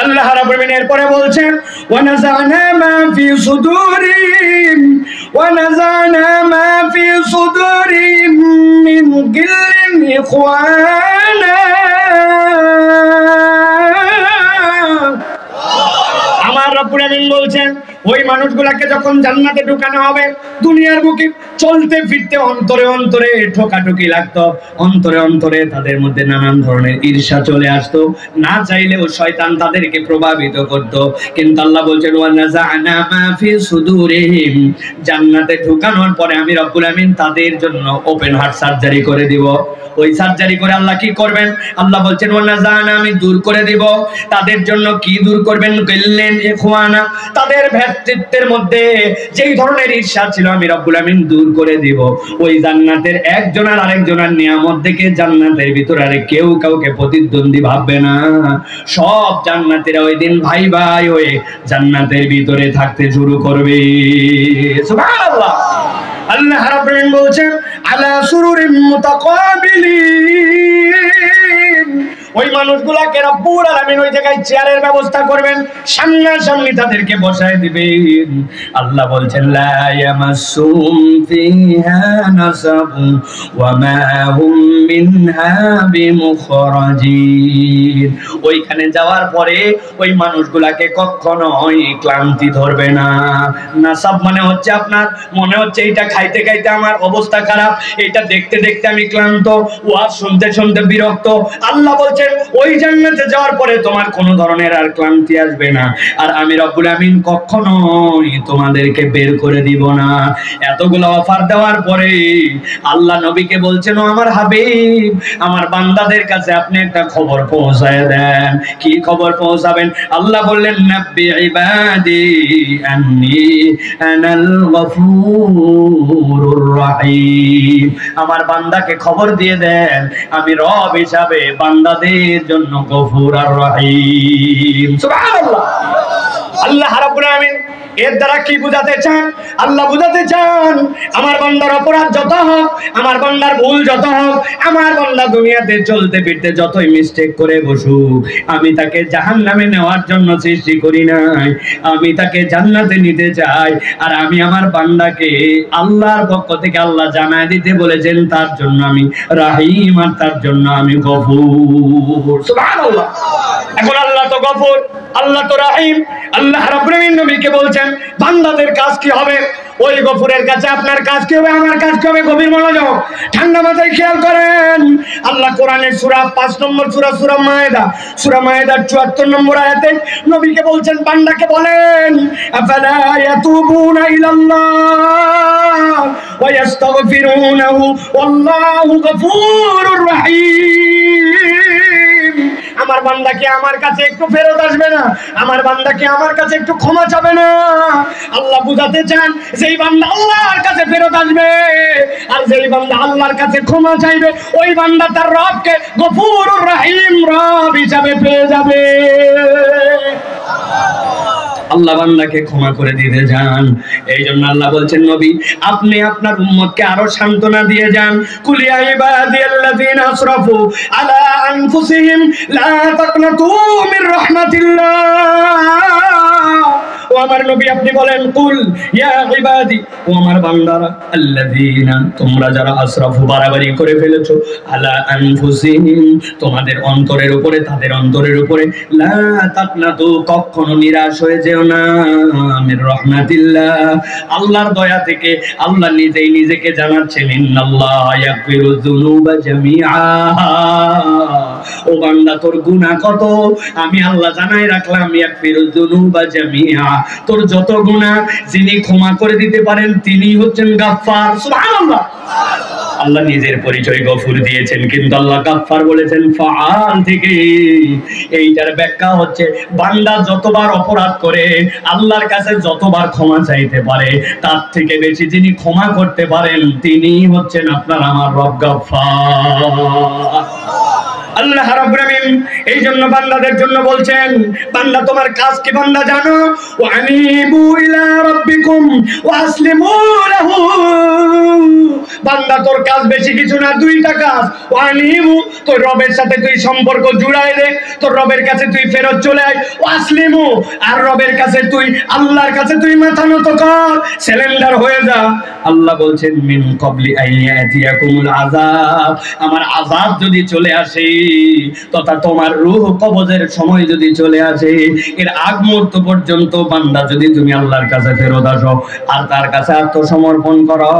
আল্লাহ রাব্বুল আলামিন এরপরে বলছেন ওয়ানাযানা মা ফি সুদুরিহিম ওয়ানাযানা মা ফি সুদুরিহিম মিন গিল্লিন ইখওয়ানা। আমার রব্বুল আলামিন বলছেন ওই মানুষগুলাকে যখন জান্নাতে ঢুকানো হবে, দুনিয়ার বুকে চলতে ফিরতে অন্তরে অন্তরে ঠোকাঠুকি লাগতো, অন্তরে অন্তরে তাদের মধ্যে নানান ধরনের ঈর্ষা চলে আসতো, না চাইলেও শয়তান তাদেরকে প্রভাবিত করত। কিন্তু আল্লাহ বলছেন ওয়া নাযা'না মা ফি সুদুরিহিম, জান্নাতে ঢুকানোর পরে আমি রব্বুল আমিন তাদের জন্য ওপেন হার্ট সার্জারি করে দিব। ওই সার্জারি করে আল্লাহ কি করবেন? আল্লাহ বলছেন ওয়া নাযা'না, আমি দূর করে দিব তাদের জন্য। কি দূর করবেন? কইলেন ইখওয়ানা, তাদের ভ্রাতৃত্বের মধ্যে যেই ধরনের ঈর্ষা ছিল আমি রব্বুল আমিন দূর করে দিব। ওই জান্নাতের একজন আর আরেকজনের নিয়ামত দেখে জান্নাতের ভিতরে আর কেউ কাউকে প্রতিদ্বন্দ্বী ভাববে না। সব জান্নাতীরা ওই দিন ভাই ভাই হয়ে জান্নাতের ভিতরে থাকতে শুরু করবে। সুবহানাল্লাহ। আল্লাহ রাব্বুল আলামিন বলছেন আলা সুরুরিন মুতাকাবিলিন, ওই মানুষগুলাকে রব্বুল আলামিন ওই জায়গায় চেয়ারের ব্যবস্থা করবেন, সামনাসামনি তাদেরকে বসায় দিবেন। আল্লাহ বলছেন লা ইয়ামাসসুহুম ফিহা নাসাবুন ওয়া মা হুম মিনহা বিমুখরাজিন, ওইখানে যাওয়ার পরে ওই মানুষগুলাকে কখনোই ক্লান্তি ধরবে না। নাসাব মানে হচ্ছে আপনার মনে হচ্ছে এইটা খাইতে খাইতে আমার অবস্থা খারাপ, এটা দেখতে দেখতে আমি ক্লান্ত, ওয়াজ শুনতে শুনতে বিরক্ত। আল্লাহ বলছেন ওই জান্নাতে যাওয়ার পরে তোমার কোনো ধরনের আর ক্লান্তি আসবে না, আর আমি রব্বুল আমিন কখনোই তোমাদেরকে বের করে দিব না। এতগুলো অফার দেওয়ার পরে আল্লাহ নবীকে বলছেন ও আমার হাবিব, আমার বান্দাদের কাছে আপনি একটা খবর পৌঁছায় দেন। কি খবর পৌঁছাবেন? আল্লাহ বললেন নাব্বি ইবাদি আন্নী আনাল গফুরুর রহিম, আমার বান্দাকে খবর দিয়ে দেন আমি রব হিসাবে বান্দাদের জন্য গফুর আর রহিম। সুবহানাল্লাহ। আল্লাহ রাব্বুল আমিন এর দ্বারা কি বুঝাতে চান? আল্লাহ বুঝাতে চান আমার বান্দার অপরাধ যত হোক, আমার বান্দার ভুল যত হোক, আমার বান্দা দুনিয়াতে চলতে ফিরতে যতই মিস্টেক করে বসুক, আমি তাকে জাহান্নামে নেওয়ার জন্য সৃষ্টি করি নাই, আমি তাকে জান্নাতে নিতে চাই। আর আমি আমার বান্দাকে আল্লাহর পক্ষ থেকে আল্লাহ জানায় দিতে বলেছেন তার জন্য আমি রাহিম আর তার জন্য আমি গফুর। সুবহানাল্লাহ। এখন আল্লাহ তো গফুর, আল্লাহ তো রাহিম। আল্লাহ রাব্বুল আমিন নবীকে বলছেন বান্দাদের কাজ কি হবে? ওই গফুরের কাছে আপনার কাজ কি হবে, আমার কাজ কি হবে? গভীর মনোযোগ, ঠান্ডা মাথায় খেয়াল করেন। আল্লাহ কোরআনের সূরা 5 নম্বর সূরা, সূরা মায়েদা, সূরা মায়েদার 74 নম্বর আয়াতে নবীকে বলছেন, বান্দাকে বলেন আফালা ইয়াতুবুনা ইলাল্লাহ ওয়া ইস্তাগফিরুনাহু ওয়াল্লাহু গফুরুর রহিম। আমার বান্দা কি আমার কাছে একটু ফেরত আসবে না? আমার বান্দা কি আমার কাছে একটু ক্ষমা চাবে না? আল্লাহ বুঝাতে চান যেই বান্দা আল্লাহর কাছে ফেরত আসবে আর যেই বান্দা আল্লাহর কাছে ক্ষমা চাইবে, ওই বান্দা তার রবকে গফুরুর রহিম রব হিসাবে পেয়ে যাবে। আল্লাহ বান্দাকে ক্ষমা করে দিতে যান। এই জন্য আল্লাহ বলছেন নবী আপনি আপনার উম্মতকে আরো সান্ত্বনা দিয়ে যান। কুল ইয়া ইবাদিয়াল্লাযিনা আসরাফু আলা আনফুসিহিম লা তাকনাতু মির রাহমাতিল্লাহ। ও আমার নবী আপনি বলেন কুল ইয়া ইবাদি, ও আমার বান্দারা, আল্লাযিনা তোমরা যারা আসরাফু বাড়াবাড়ি করে ফেলেছো, আলা আনফুসিহিম তোমাদের অন্তরের উপরে, তাদের অন্তরের উপরে, লা তাকনাতু কখনো নিরাশ হয়ে যেও না মির রাহমাতিল্লাহ আল্লাহর দয়া থেকে। আল্লাহ নিজেই নিজেকে জানাচ্ছেন ইন্নাল্লাহ ইয়াগফিরুয যুনুবা জামিআ। ও বান্দা তোর গুনাহ কত আমি আল্লাহ জানাই রাখলাম, ইয়াগফিরুয যুনুবা জামিআ, তোর যত গুনাহ যিনি ক্ষমা করে দিতে পারেন তিনি হচ্ছেন গাফফার। সুবহানাল্লাহ। আল্লাহ নিজের পরিচয় গফুর দিয়েছেন, কিন্তু আল্লাহ গাফফার বলেছেন ফাআল থেকে। এইটার ব্যাখ্যা হচ্ছে বান্দা যতবার অপরাধ করে আল্লাহর কাছে যতবার ক্ষমা চাইতে পারে, তার থেকে বেশি যিনি ক্ষমা করতে পারেন তিনি হচ্ছেন আপনার আমার রব গাফফার। আল্লাহ রাব্বুল আমিন এই জন্য বান্দাদের জন্য বলছেন বান্দা তোমার কাজ কি বান্দা জানো? ওয়া আনিবু ইলা রাব্বিকুম ওয়া আসলিমু লাহু। বান্দা তোর কাজ বেশি কিছু না, দুইটা কাজ। ওয়া আনিবু তোর রবের সাথে তুই সম্পর্ক জুড়াই দে, তোর রবের কাছে তুই ফেরত চলে আয়। ওয়া আসলিমু আর রবের কাছে তুই আল্লাহর কাছে তুই মাথা নত কর, সারেন্ডার হয়ে যা। আল্লাহ বলছেন মিন ক্বাবলি আইয়াতিয়াকুমুল আযাব, আমার আযাব যদি চলে আসে তথা তোমার রূহ কবজের সময় যদি চলে আসে, এর আগ মুহূর্ত পর্যন্ত বান্দা যদি তুমি আল্লাহর কাছে ফেরত আসো আর তার কাছে আত্মসমর্পণ করো,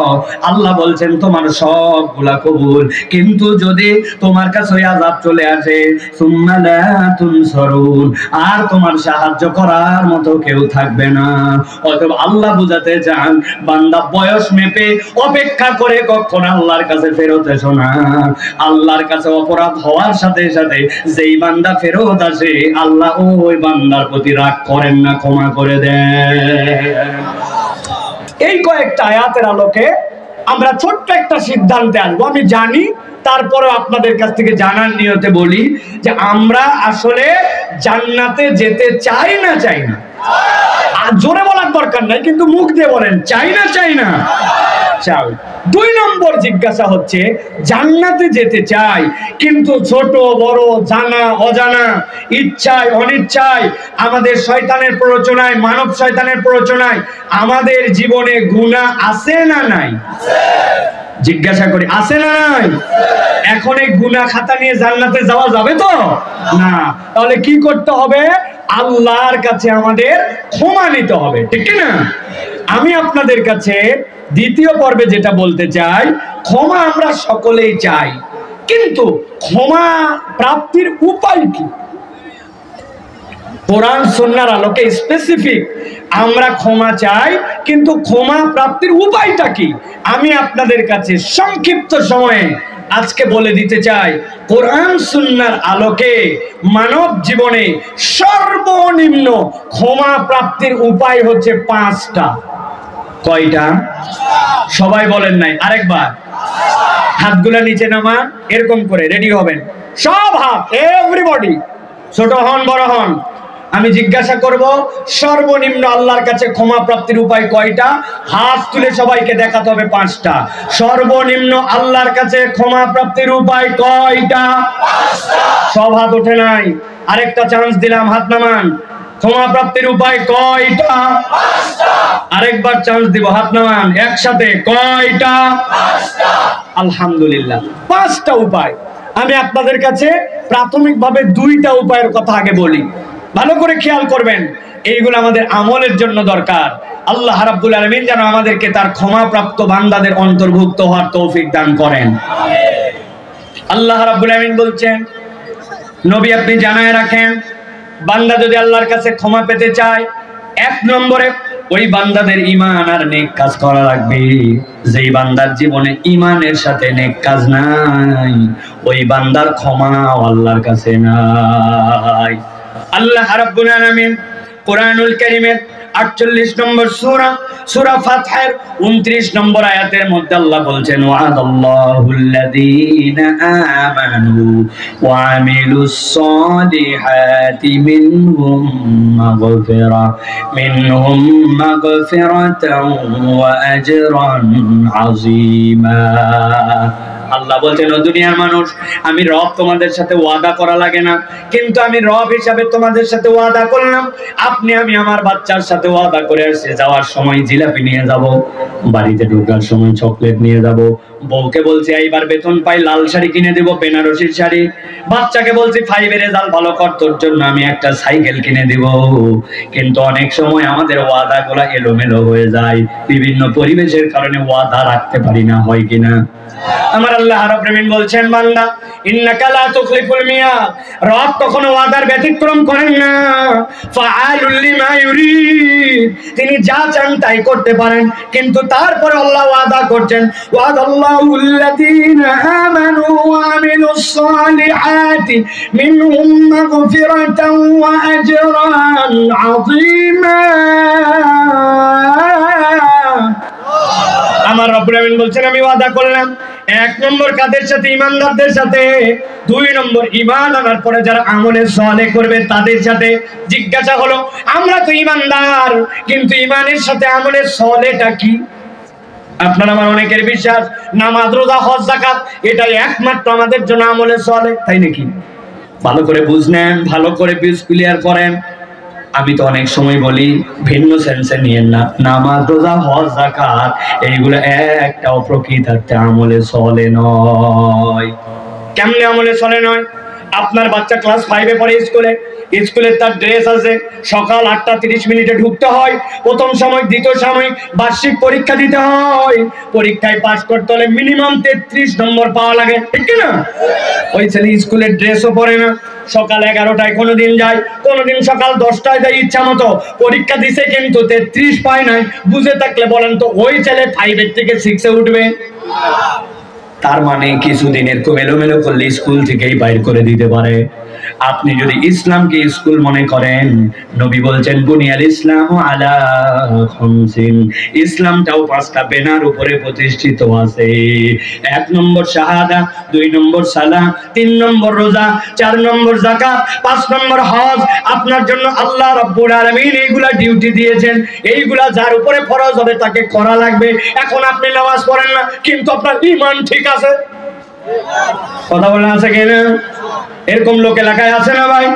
আল্লাহ বলছেন তোমার সবগুলা কবুল। কিন্তু যদি তোমার কাছে ওই আযাব চলে আসে, সুম্মা লা তুনসারুন, আর তোমার সাহায্য করার মতো কেউ থাকবে না। অতএব আল্লাহ বুঝাতে চান, বান্দা বয়স মেপে অপেক্ষা করে কখন আল্লাহর কাছে ফেরত এসো না। আল্লাহর কাছে অপরাধ হওয়ার সাথে সাথে যেই বান্দা ফেরত আসে, আল্লাহ ওই বান্দার প্রতি রাগ করেন না, ক্ষমা করে দেন। এই কয়েকটা আয়াতের আলোকে আমরা ছোট্ট একটা সিদ্ধান্তে আসবো। আমি জানি, তারপরেও আপনাদের কাছ থেকে জানার নিয়তে বলি যে আমরা আসলে জান্নাতে যেতে চাই না চাই না? আর জোরে বলার দরকার নাই, কিন্তু মুখ দিয়ে বলেন, চাই না চাই না? চাই। 2 নম্বর জিজ্ঞাসা হচ্ছে, জান্নাতে যেতে চাই, কিন্তু ছোট বড়, জানা অজানা, ইচ্ছায় অনিচ্ছায়, আমাদের শয়তানের প্ররোচনায়, মানব শয়তানের প্ররোচনায় আমাদের জীবনে গুনাহ আছে না নাই? জিজ্ঞাসা করি, আছে না নাই? এখন এই গুনাহ খাতা নিয়ে জান্নাতে যাওয়া যাবে তো না? তাহলে কি করতে হবে? আল্লাহর কাছে আমাদের ক্ষমা নিতে হবে, ঠিক না? আমি আপনাদের কাছে দ্বিতীয় পর্বে যেটা বলতে চাই, ক্ষমা আমরা সকলেই চাই, কিন্তু ক্ষমা প্রাপ্তির উপায় কি? কোরআন সুন্নাহর আলোকে স্পেসিফিক আমরা ক্ষমা চাই, কিন্তু ক্ষমা প্রাপ্তির উপায়টা কি? আমি আপনাদের কাছে সংক্ষিপ্ত সময়ে আজকে বলে দিতে চাই। কোরআন সুন্নাহর আলোকে মানব জীবনে সর্বনিম্ন ক্ষমা প্রাপ্তির উপায় হচ্ছে 5টা। কয়টা? সবাই বলেন নাই, আরেকবার হাতগুলা নিচে নামান, এরকম করে রেডি হবেন সব হাত, এভরিবডি, ছোট হন বড় হন। আমি জিজ্ঞাসা করব, সর্বনিম্ন আল্লাহর কাছে ক্ষমা প্রাপ্তির উপায় কয়টা? হাত তুলে সবাইকে দেখাতে হবে 5টা। সর্বনিম্ন আল্লাহর কাছে ক্ষমা প্রাপ্তির উপায় কয়টা? 5টা। সব হাত ওঠে নাই, আরেকটা চান্স দিলাম, হাত নামান। ক্ষমা প্রাপ্তির উপায় কয়টা? 5টা। আরেকবার চান্স দিব, হাত নামান, একসাথে কয়টা? 5টা। আলহামদুলিল্লাহ, 5টা উপায়। আমি আপনাদের কাছে প্রাথমিকভাবে 2টা উপায়ের কথা আগে বলি, ভালো করে খেয়াল করবেন। এইগুলো আমাদের আমলের জন্য দরকার। আল্লাহ রাব্বুল আলামিন যেন আমাদেরকে তার ক্ষমাপ্রাপ্ত বান্দাদের অন্তর্ভুক্ত হওয়ার তৌফিক দান করেন। আল্লাহ রাব্বুল আলামিন বলছেন, নবী আপনি জানায় রাখেন, বান্দা যদি আল্লাহর কাছে ক্ষমা পেতে চায়, 1 নম্বরে ওই বান্দাদের ঈমান আর নেক কাজ করা লাগবে। যেই বান্দার জীবনে ঈমানের সাথে নেক কাজ নাই, ওই বান্দার ক্ষমাও আল্লাহর কাছে নাই। আল্লাহ রাব্বুল আলামিন কোরআনুল কারীমের 48 নম্বর সূরা ফাতহের 29 নম্বর আয়াতের মধ্যে আল্লাহ বলছেন, ওয়াদাল্লাহুল্লাযীনা আমানু ওয়া আমিলুস সালিহাতি মিনহুম মাগফিরাতান ওয়া আজরান আযীমা। আল্লাহ বলছেন, ও দুনিয়ার মানুষ, আমি রব তোমাদের সাথে ওয়াদা করা লাগে না, কিন্তু আমি রব হিসাবে তোমাদের সাথে ওয়াদা করলাম। আমি আমার বাচ্চার সাথে ওয়াদা করে আসছি, যাওয়ার সময় জিলাপি নিয়ে যাব, বাড়িতে ঢোকার সময় চকলেট নিয়ে যাব, বউকে বলছি এইবার বেতন পাই লাল শাড়ি কিনে দেব, বেনারসির শাড়ি, বাচ্চাকে বলছি 5 রেজাল্ট ভালো কর, তোর জন্য আমি একটা সাইকেল কিনে দেব। কিন্তু অনেক সময় আমাদের ওয়াদাগুলো এলোমেলো হয়ে যায়, বিভিন্ন পরিবেশের কারণে ওয়াদা রাখতে পারি না, হয় কিনা? আমার আল্লাহ রাব্বুল আলামিন বলছেন, বান্দা ইন্নাকা লা তুখলিফুল মিয়াদ, রব কখনো ওয়াদার ব্যতিক্রম করেন না। ফাআলুল লিমা ইউরিদ, তিনি যা চান তাই করতে পারেন, কিন্তু তারপরে আল্লাহ ওয়াদা করছেন, ওয়াদাল্লাহুল্লাযীনা আমানু ওয়া আমিলুস সালিহাতি মিনহুম মাগফিরাতান ওয়া আজরান আযীমা। আমার রব্বুল আলামিন বলছেন, আমি ওয়াদা করলাম 1 নম্বর কাদের সাথে? ঈমানদারদের সাথে। 2 নম্বর ঈমান আনার পরে যারা আমলে সালেহ করবে তাদের সাথে। জিজ্ঞাসা হলো, আমরা তো ঈমানদার, কিন্তু ঈমানের সাথে আমলে সালেহটা কি? আপনার আমার অনেকের বিশ্বাস নামাজ রোজা হজ যাকাত এটাই একমাত্র আমাদের জন্য আমলে সালেহ, তাই নাকি? ভালো করে বুঝনেন, ভালো করে বিজ ক্লিয়ার করেন। আমি তো অনেক সময় বলি, ভিন্ন সেন্সে নিয়েন না, নামাজ রোজা হজ যাকাত এইগুলো একটাও প্রকৃতার্থে আমলে সালেহ নয়। কেমনে আমলে সালেহ নয়? আপনার বাচ্চা ক্লাস 5-এ পড়ে স্কুলে তার ড্রেস আছে, সকাল 8:30 ঢুকতে হয়, প্রথম সময় দ্বিতীয় সময় বার্ষিক পরীক্ষা দিতে হয়, পরীক্ষায় পাস করতে হলে মিনিমাম 33 নম্বর পাওয়া লাগে, ঠিক কি না? ওই ছেলে স্কুলের ড্রেসও পরে না, সকাল 11টায় কোনোদিন যায়, কোনোদিন সকাল 10টায় যায়, ইচ্ছা মতো পরীক্ষা দিছে কিন্তু 33 পায় নাই। বুঝে থাকলে বলেন তো ওই ছেলে 5 থেকে 6-এ উঠবে? তার মানে কিছুদিনের এলোমেলো করলে স্কুল থেকেই বাইর করে দিতে পারে। আপনি যদি ইসলামকে স্কুল মনে করেন, নবী বলছেন বুনিয়াল ইসলাম আলা খামসিন, ইসলামটাও 5টা বেনার উপরে প্রতিষ্ঠিত আছে। 1 নম্বর শাহাদা, 2 নম্বর সালাহ, 3 নম্বর রোজা, 4 নম্বর যাকাত, 5 নম্বর হজ। আপনার জন্য আল্লাহ রাব্বুল আলামিন এইগুলা ডিউটি দিয়েছেন, এইগুলা যার উপরে ফরজ হবে তাকে করা লাগবে। এখন আপনি নামাজ পড়েন না কিন্তু আপনার ঈমান ঠিক আছে, কথা বলেন আছে কিনা? এরকম লোক এলাকায় আছে না ভাই?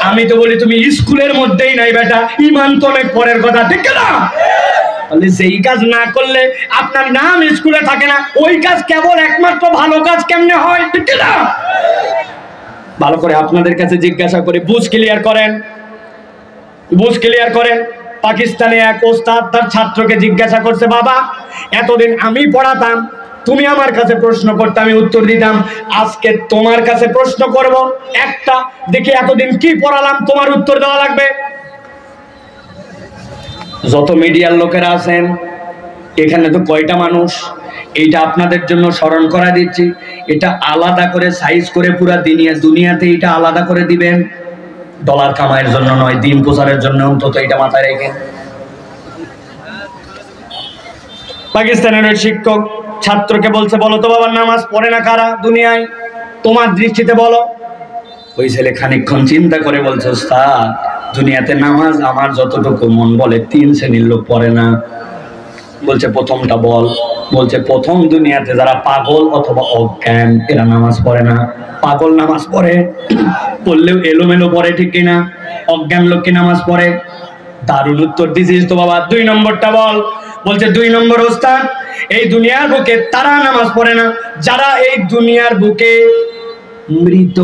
আমি তো বলি তুমি স্কুলের মধ্যেই নাই বেটা, ঈমান তো অনেক পরের কথা, ঠিক না? তাহলে যেই কাজ না করলে আপনার নাম স্কুলে থাকে না, ওই কাজ কেবল একমাত্র ভালো কাজ কেমনে হয়, ঠিক না? ভালো করে আপনাদের কাছে জিজ্ঞাসা করে বুঝ ক্লিয়ার করেন। পাকিস্তানে এক ওস্তাদ তার ছাত্রকে জিজ্ঞাসা করছে, বাবা এতদিন আমি পড়াতাম, তুমি আমার কাছে প্রশ্ন করতে, আমি উত্তর দিতাম, আজকে তোমার কাছে প্রশ্ন করব একটা, দেখি এতদিন কি পড়ালাম তোমার উত্তর দেওয়া লাগবে। যত মিডিয়ার লোকেরা আছেন এখানে তো কয়টা মানুষ, এইটা আপনাদের জন্য স্মরণ করা দিচ্ছি, এটা আলাদা করে সাইজ করে পুরা দুনিয়াতে এটা আলাদা করে দিবেন, ডলার কামাইয়ের জন্য নয়, দিন প্রচারের জন্য, অন্তত এটা মাথায় রেখেন। পাকিস্তানের ওই শিক্ষক ছাত্রকে বলছে, বলো তো বাবা নামাজ পড়ে না কারা দুনিয়ায়, তোমার দৃষ্টিতে বলো। ওই ছেলে খানিকক্ষণ চিন্তা করে বলছে, ওস্তাদ দুনিয়াতে নামাজ আমার যতটুকু মন বলে 3 শ্রেণীর লোক পড়ে না। বলছে প্রথমটা বল। বলছে প্রথম দুনিয়াতে যারা পাগল অথবা অজ্ঞান এরা নামাজ পড়ে না। পাগল নামাজ পড়ে, পড়লেও এলোমেলো পড়ে, ঠিক কিনা? অজ্ঞান লোক কি নামাজ পড়ে? দারুণ উত্তর দিছিস তো বাবা। 2 নম্বরটা বল। বলছে 2 নম্বর ওস্তাদ, এই দুনিয়ার বুকে তারা নামাজ পড়ে না যারা এই দুনিয়ার বুকে মৃত।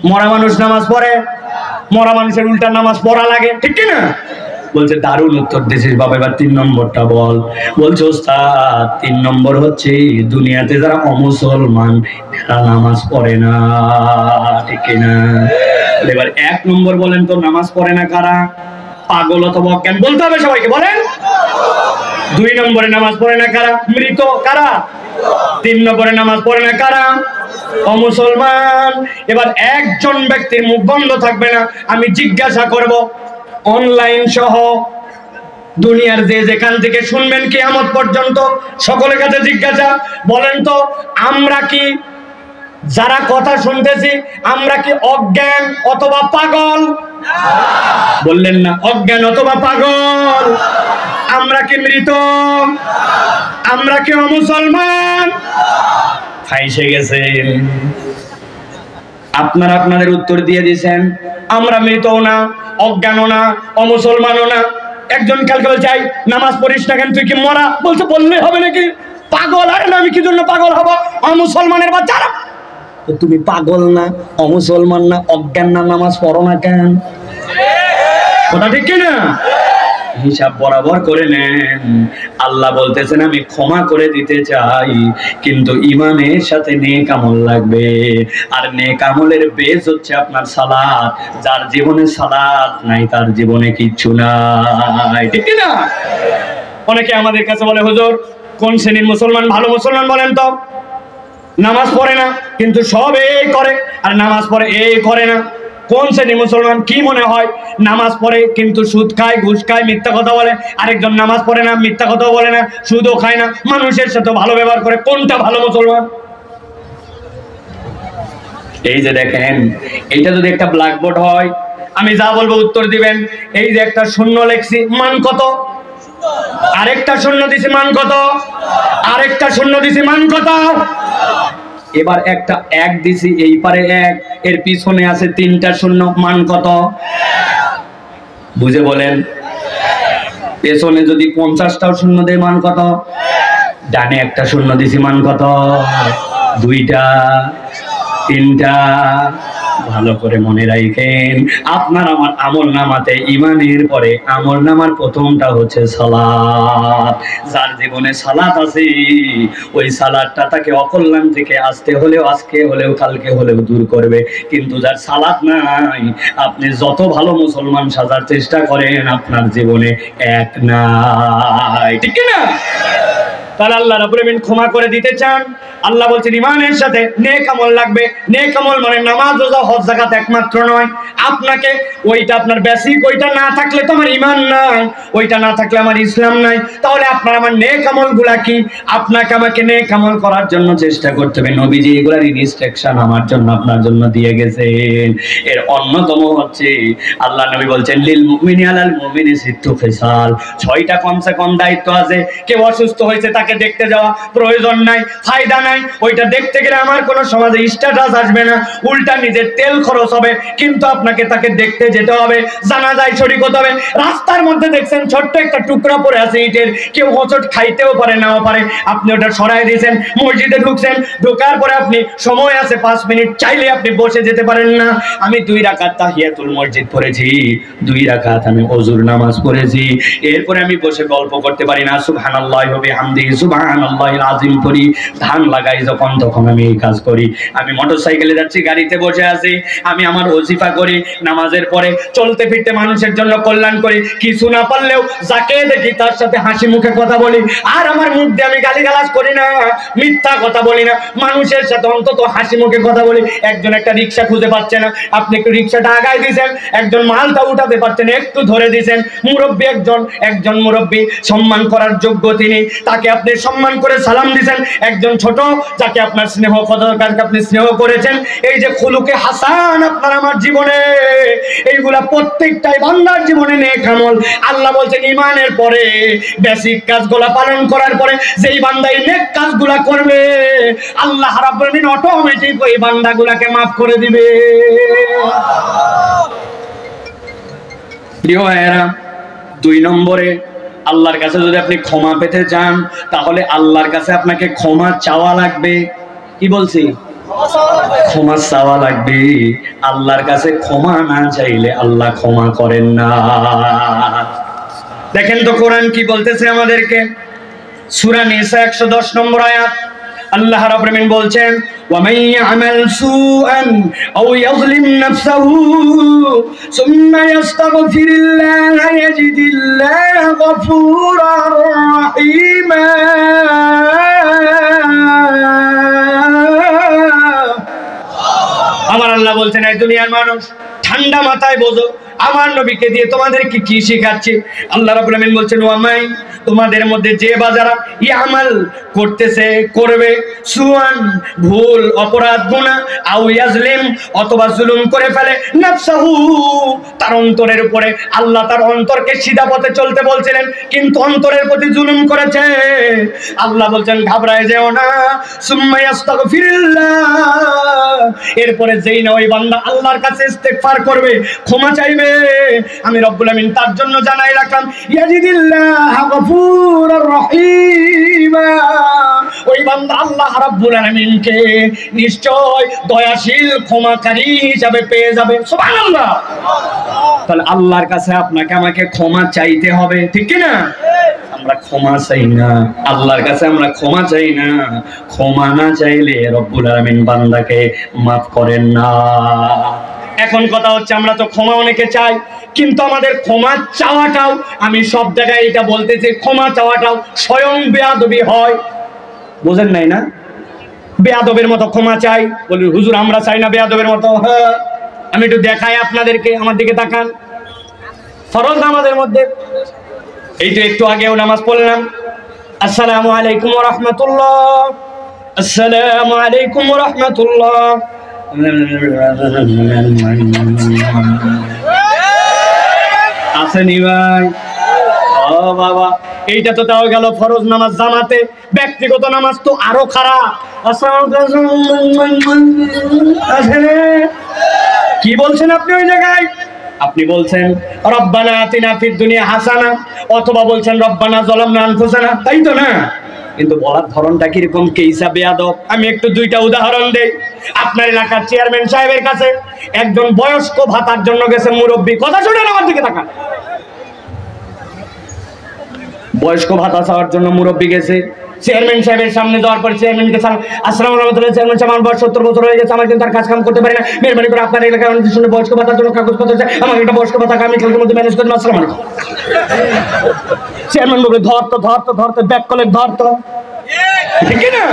মরা মানুষ নামাজ পড়ে, মরা মানুষের উল্টা নামাজ পড়া লাগে, ঠিক কিনা? বলছে দারুণ উত্তর দিছিস বাবা, এবার 3 নম্বরটা বল। বলছে ওস্তাদ 3 নম্বর হচ্ছে দুনিয়াতে যারা অমুসলমান এরা নামাজ পড়ে না, ঠিক কিনা? এবার 1 নম্বর বলেন তো নামাজ পড়ে না কারা? পাগল অথবা অজ্ঞান বলতে হবে সবাইকে, বলেন। 2 নম্বরে নামাজ পড়ে না কারা? মৃত। কারা? 3 নম্বরে নামাজ পড়ে না কারা? অমুসলমান। এবার একজন ব্যক্তির মুখ বন্ধ থাকবে না, আমি জিজ্ঞাসা করব অনলাইন সহ দুনিয়ার যে যেখান থেকে শুনবেন কিয়ামত পর্যন্ত সকলের কাছে জিজ্ঞাসা, বলেন তো আমরা কি যারা কথা শুনতেছি আমরা কি অজ্ঞান অথবা পাগল? বললেন না, অজ্ঞান অথবা পাগল। আমরা কি মৃত? আমরা কি অমুসলমান? ফাইসে গেছেন। আপনারা আপনাদের উত্তর দিয়ে দিয়েছেন, আমরা মৃতও না, অজ্ঞানও না, অমুসলমানও না। একজন কালকে বলছে নামাজ পড়িস না কেন, তুই কি মরা? বলছে বললে হবে নাকি? পাগল। আরে না, আমি কি জন্য পাগল হব? অমুসলমানের বাচ্চারা। তুমি পাগল না, অমুসলমান না, অজ্ঞান না, নামাজ পড়ো না কেন? কথা ঠিক কিনা? হিসাব বরাবর করে নেন। আল্লাহ বলতেছেন আমি ক্ষমা করে দিতে চাই, কিন্তু ঈমানের সাথে নেক আমল লাগবে। আর নেক আমলের বেস হচ্ছে আপনার সালাত। যার জীবনে সালাত নাই তার জীবনে কিচ্ছু নাই, ঠিক না? অনেকে আমাদের কাছে বলে হুজুর কোন শ্রেণীর মুসলমান ভালো মুসলমান বলেন তো? নামাজ পড়ে না কিন্তু সব এই করে, আর নামাজ পড়ে এই করে না। কোন শ্রেণীর মুসলমান? কি মনে হয় নামাজ পড়ে কিন্তু সুদ খায়, ঘুষ খায়, মিথ্যা কথা বলে? আরেকজন নামাজ পড়ে না, মিথ্যা কথাও বলে না, সুদও খায় না, মানুষের সাথে ভালো ব্যবহার করে। কোনটা ভালো মুসলমান? এই যে দেখেন, এইটা যদি একটা ব্ল্যাকবোর্ড হয়, আমি যা বলবো উত্তর দিবেন। এই যে একটা শূন্য লেখছি, মান কত? আরেকটা শূন্য দিছি, মান কত? আরেকটা শূন্য দিছি, মান কত? এবার একটা 1 দিছি, এই পারে 1, এর পিছনে আছে 3টা শূন্য, মান কত? বুঝে বলেন। পেছনে যদি 50টাও শূন্য দেয় মান কত? ডানে একটা শূন্য দিছি, মান কত? 2টা। তিনটা। ভালো করে মনে রাখেন, আপনার আমার আমল নামাতে ইমানের পরে আমল নামার প্রথমটা হচ্ছে সালাত। যার জীবনে সালাত আছে, ওই সালাতটা তাকে অকল্যাণ থেকে আজকে হলেও কালকে হলেও দূর করবে। কিন্তু যার সালাত নাই, আপনি যত ভালো মুসলমান সাজার চেষ্টা করেন, আপনার জীবনে এক নাই, ঠিক না? তাহলে আল্লাহ রাব্বুল আলামিন ক্ষমা করে দিতে চান। আল্লাহ বলছেন ইমানের সাথে নেক আমল লাগবে। নেক আমল মানে নামাজ, রোজা, হজ, যাকাত একমাত্র নয়। আপনাকে ওইটা আপনার বেসিক, ওইটা না থাকলে তো আমার ঈমান নাই, ওইটা না থাকলে আমার ইসলাম নাই। তাহলে আপনার আমার নেক আমলগুলা কি? আপনাকে আমাকে নেক আমল করার জন্য চেষ্টা করতে হবে। নবীজি এগুলার ইনস্ট্রাকশন আমার জন্য আপনার জন্য দিয়ে গেছেন। এর অন্যতম হচ্ছে আল্লাহ নবী বলছেন লিল মুমিনি আলাল মুমিনি সিত্তু ফিসাল, 6টা কমসে কম দায়িত্ব আছে। কেউ অসুস্থ হয়েছে, তাকে দেখতে যাওয়া প্রয়োজন নাই, ফায়দা নাই। ওইটা দেখতে গেলে আমার কোনো সমাজে স্ট্যাটাস আসবে না, উল্টা নিজের তেল খরচ হবে। কিন্তু আপনাকে তাকে দেখতে যেতে হবে, জানাজায় শরীক হতে হবে। রাস্তার মধ্যে দেখছেন ছোট্ট একটা টুকরা পড়ে আছে ইটের, কেউ হোঁচট খাইতেও পারে নাও পারে, আপনি ওটা সরাই দিয়েছেন। মসজিদে ঢুকছেন, ঢোকার পরে আপনি সময় আছে 5 মিনিট, চাইলে আপনি বসে যেতে পারেন না। আমি 2 রাকাত তাহিয়াতুল মসজিদ পড়েছি, 2 রাকাত আমি ওযুর নামাজ পড়েছি, এরপরে আমি বসে গল্প করতে পারি না। সুবহানাল্লাহি ওয়া বিহামদিহি সুবহানাল্লাহিল আযীম করি। ধান লাগাই যখন, তখন আমি এই কাজ করি। আমি মোটরসাইকেলে যাচ্ছি, গাড়িতে বসে আছি, আমি আমার ওজিফা করি। নামাজের পরে চলতে ফিরতে মানুষের জন্য কল্যাণ করি। কিছু না পারলেও যাকে দেখি তার সাথে হাসি মুখে কথা বলি। আর আমার মুখ দিয়ে আমি গালিগালাজ করি না, মিথ্যা কথা বলি না, মানুষের সাথে অন্তত হাসি মুখে কথা বলি। একজন একটা রিক্সা খুঁজে পাচ্ছে না, আপনি একটু রিক্সাটা আগায় দিয়েছেন। একজন মালটা উঠাতে পারছেন, একটু ধরে দিয়েছেন। মুরব্বী একজন মুরব্বী সম্মান করার যোগ্য, তিনি, তাকে আপনি সম্মান করে সালাম দিয়েছেন। একজন ছোট, যাকে আপনার স্নেহ কদরকারকে আপনি স্নেহ করেছেন। এই যে খুলুকে হাসান আপনার আমার জীবনে, এইগুলা প্রত্যেকটাই বান্দার জীবনে নেক আমল। আল্লাহ বলছেন ইমানের পরে বেসিক কাজগুলা পালন করার পরে যেই বান্দা এই নেক কাজগুলা করবে, আল্লাহ রাব্বুল আলামিন অটোমেটিক ওই বান্দাগুলাকে মাফ করে দিবে। প্রিয় ভাইয়েরা, 2 নম্বরে আল্লাহর কাছে যদি আপনি ক্ষমা পেতে চান, তাহলে আল্লাহর কাছে আপনাকে ক্ষমা চাওয়া লাগবে। কি বলছি? ক্ষমা চাওয়া লাগবে। আল্লাহর কাছে ক্ষমা না চাইলে আল্লাহ ক্ষমা করেন না। দেখেন তো কোরআন কি বলতেছে আমাদেরকে। সূরা নিসা 110 নম্বর আয়াত, আল্লাহ রাব্বুল আলামিন বলছেন ওয়া মান ইয়ামাল সুআন আও ইয়াযলিম নাফসাহু সুম্মা ইস্তাগফিরিল্লাহ ইয়াজিদিল্লাহ গফুরার রাহিমা। আমার আল্লাহ বলছেন এই দুনিয়ার মানুষ ঠান্ডা মাথায় বোঝো, আমার নবীকে দিয়ে তোমাদেরকে কি শেখাচ্ছে। আল্লাহ রাব্বুল আলামিন বলছেন ওয়ামাই, তোমাদের মধ্যে যে বাজারা ইয়ামাল করতেছে, করবে, সুআন ভুল অপরাধ গুনাহ, আও ইয়াজলিম অথবা জুলুম করে ফেলে, নাফসাহু তার অন্তরের উপরে। আল্লাহ তার অন্তরকে সিধা পথে চলতে বলছিলেন, কিন্তু অন্তরের প্রতি জুলুম করেছে। আল্লাহ বলছেন ঘাবড়ায় যেও না, সুম্মা ইস্তাগফিরুল্লাহ, এরপরে যেই না ওই বান্দা আল্লাহর কাছে ইস্তেগফার করবে, ক্ষমা চাইবে, আমি রব্বুল আমিন তার জন্য জানাই রাখলাম ইয়াজিদিল্লাহ গফুরুর রহিমা। ওই বান্দা আল্লাহ রাব্বুল আলামিনকে নিশ্চয় দয়াশীল ক্ষমাকারী হিসাবে পেয়ে যাবে। সুবহানাল্লাহ। তাহলে আল্লাহর কাছে আপনাকে আমাকে ক্ষমা চাইতে হবে, ঠিক কি না? আমরা ক্ষমা চাই না, আল্লাহর কাছে আমরা ক্ষমা চাই না। ক্ষমা না চাইলে রব্বুল আলামিন বান্দাকে মাফ করেন না। এখন কথা হচ্ছে আমরা তো ক্ষমা অনেকে চাই, কিন্তু আমাদের ক্ষমা চাওয়াটাও, আমি সব জায়গায় এটা বলতেছি, ক্ষমা চাওয়াটাও স্বয়ং বেয়াদবি হয়। বুঝেন নাই না? বেয়াদবের মতো ক্ষমা চাই, বলি হুজুর আমরা চাই না বেয়াদবের মতো। হ্যাঁ, আমি একটু দেখাই আপনাদেরকে, আমার দিকে তাকান। ফরজ নামাজের মধ্যে এই তো একটু আগেও নামাজ পড়লাম, আসসালামু আলাইকুম ওয়া রাহমাতুল্লাহ, আসসালামু আলাইকুম ওয়া রাহমাতুল্লাহ। আসেনি ভাই? ও বাবা, এইটা তো তাও গেল ফরজ নামাজ জামাতে। ব্যক্তিগত নামাজ তো আরো খারাপ। কি বলছেন আপনি ওই জায়গায়? আপনি বলছেন রব্বানা আতিনা ফিদ দুনিয়া হাসানা, অথবা বলছেন রব্বানা যালামনা আনফুসানা, তাই তো না? কিন্তু বলার ধরনটা কিরকম, কেইসা বেয়াদব। আমি একটু দুইটা উদাহরণ দেই। আপনার এলাকার চেয়ারম্যান সাহেবের কাছে একজন বয়স্ক ভাতার জন্য গেছে মুরব্বী, কথা শুনেন আমার দিকে তাকান। বয়স্ক ভাতা চাওয়ার জন্য মুরব্বী গেছে, চেয়ারম্যান সাহেবের সামনে যাওয়ার পর চেয়ারম্যানকে আসসালামু আলাইকুম চেয়ারম্যান সাহেব, আমার বয়স 70 বছর হয়ে গেছে, আমার কিন্তু আর কাজ কাম করতে পারি না, মেহরবানি করে আপনার এলাকার শুনে বয়স্ক ভাতার জন্য কাগজপত্র চাই, আমাকে একটা বয়স্ক ভাতা আমি কালকের মধ্যে ম্যানেজ করে দেব, আসসালামু আলাইকুম। চেয়ারম্যান বলে ধরতো ব্যাক কলে ধরতো, ঠিক না?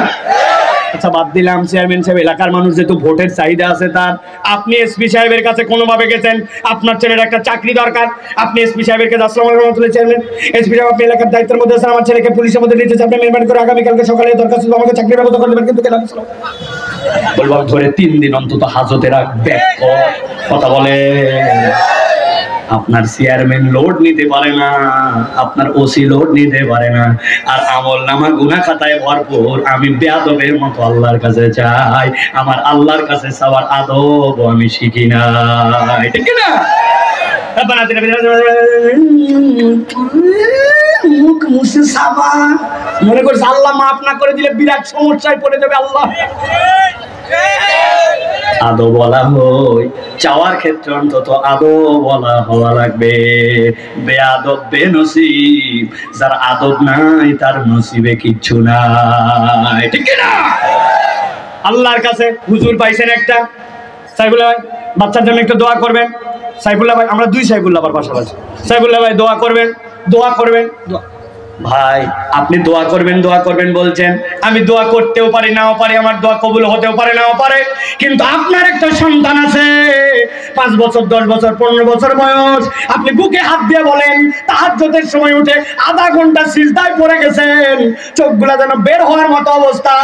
আচ্ছা বাদ দিলাম চেয়ারম্যান সাহেব, এলাকার মানুষ যেহেতু ভোটের চাহিদা আছে তার, আপনি এসপি সাহেবের কাছে কোনোভাবে গেছেন, আপনার ছেলের একটা চাকরি দরকার, আপনি এসপি সাহেবের কাছে আসসালামু আলাইকুম চেয়ারম্যান, এসপি সাহেব আপনি এলাকার দায়িত্বের মধ্যে আছেন, আমার ছেলেকে পুলিশের মধ্যে নিতে চান, আপনি মেহরবানি করে আগামীকালকে সকালে দরখাস্ত আমাকে চাকরির ব্যবস্থা করে দেবেন। কিন্তু গেলাম বলবো ধরে 3 দিন অন্তত হাজতে রাখবে, কথা বলে। আপনার চেয়ারম্যান লোড নিতে পারে না, আপনার ওসি লোড নিতে পারে না, আর আমলনামা গুনাহ খাতায় ভরপুর। আমি বেয়াদবের মতো আল্লাহর কাছে চাই, আমার আল্লাহর কাছে চাওয়ার আদব আমি শিখি না, ঠিক না? মনে করছে আল্লাহ মাফ না করে দিলে বিরাট সমস্যায় পড়ে যাবে আল্লাহ। আদো বলা হই, চাওয়ার ক্ষেত্রে অন্তত আদো বলা হওয়া লাগবে। বেয়াদব বেনসিব, যার আদব নাই তার নসিবে কিচ্ছু নাই, ঠিক না? আল্লাহর কাছে হুজুর পাইছেন একটা, সাইফুল্লাহ ভাই বাচ্চার জন্য একটু দোয়া করবেন। সাইফুল্লাহ ভাই, আমরা 2 সাইফুল্লাহ আবার পাশাপাশি, সাইফুল্লাহ ভাই দোয়া করবেন, দোয়া করবেন। ভাই আপনি দোয়া করবেন বলছেন, আমি দোয়া করতেও পারি নাও পারি, আমার দোয়া কবুল হতেও পারে নাও পারে, কিন্তু আপনার একটা সন্তান আছে 5 বছর 10 বছর 15 বছর বয়স, আপনি বুকে হাত দিয়ে বলেন তাহাজ্জুদের সময় উঠে আধা ঘন্টা সিজদায় পড়ে গেছেন, চোখগুলা যেন বের হওয়ার মতো অবস্থা।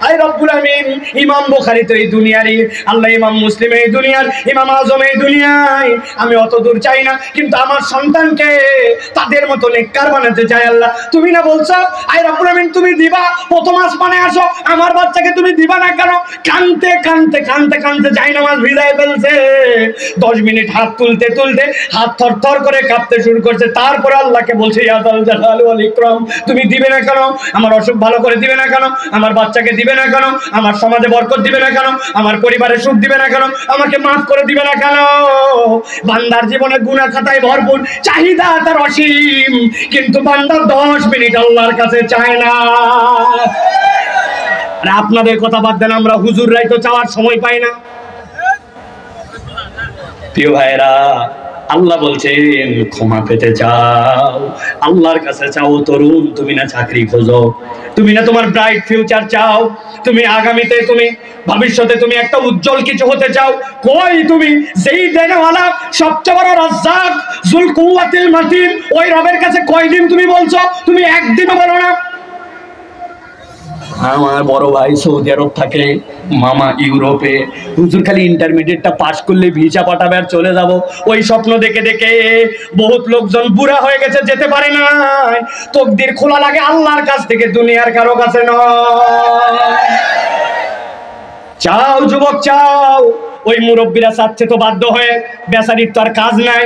আই রব্বুল আমিন, ইমাম বুখারী তো এই দুনিয়ারই আল্লাহ, ইমাম মুসলিম এই দুনিয়ার, ইমাম আজম এই দুনিয়ায়, আমি অত দূর চাই না, কিন্তু আমার সন্তানকে তাদের মতো নেককার বানাতে চাই আল্লাহ। তুমি না বলছো আই রব্বুল আমিন তুমি দিবা, প্রথম আসমানে আসো, আমার বাচ্চাকে তুমি দিবা না কেন? কানতে কানতে কানতে কানতে যাই নামাজ ভিজায় ফেলছে, 10 মিনিট হাত তুলতে তুলতে হাত থরথর করে কাঁপতে শুরু করছে, তারপরে আল্লাহকে বলছে ইয়া যাল জালাল ওয়াল ইকরাম, তুমি দিবে না কেন? আমার অসুখ ভালো করে দিবে না কেন? আমার বাচ্চাকে দিবে না কেন? আমার সমাজে বরকত দিবে না কেন? আমার পরিবারে সুখ দিবে না কেন? আমাকে মাফ করে দিবে না কেন? বান্দার জীবনে গুনাহ খাতায় ভরপুর, চাহিদা তার অসীম, কিন্তু বান্দা 10 মিনিট আল্লাহর কাছে চায় না। আর আপনাদের কথা বাদ দেন, আমরা হুজুররাই তো চাওয়ার সময় পাই না। প্রিয় ভাইরা, আল্লাহ বলছেন ক্ষমা পেতে চাও, আল্লাহর কাছে চাও। তরুণ, তুমি না চাকরি খোঁজো, তুমি না তোমার ব্রাইট ফিউচার চাও, তুমি আগামীতে, তুমি ভবিষ্যতে তুমি একটা উজ্জ্বল কিছু হতে চাও, কই তুমি যেই দেনওয়ালা সবচেয়ে বড় রাজ্জাক যুল কুওয়াতিল মাতিন, ওই রবের কাছে কয়দিন তুমি বলছো? তুমি একদিনও বলো না। আমার বড় ভাই সৌদি আরব থাকে, মামা ইউরোপে, হুজুর খালি ইন্টারমিডিয়েটটা পাস করলে ভিসা পাঠাবে আর চলে যাব। ওই স্বপ্ন দেখে দেখে বহুত লোকজন বুড়া হয়ে গেছে, যেতে পারে না। তকদির খোলা লাগে আল্লাহর কাছ থেকে, দুনিয়ার কারো কাছে নয়। চাও যুবক চাও। ওই মুরব্বীরা চাচ্ছে তো বাধ্য হয়ে, বেচারির তো আর কাজ নাই,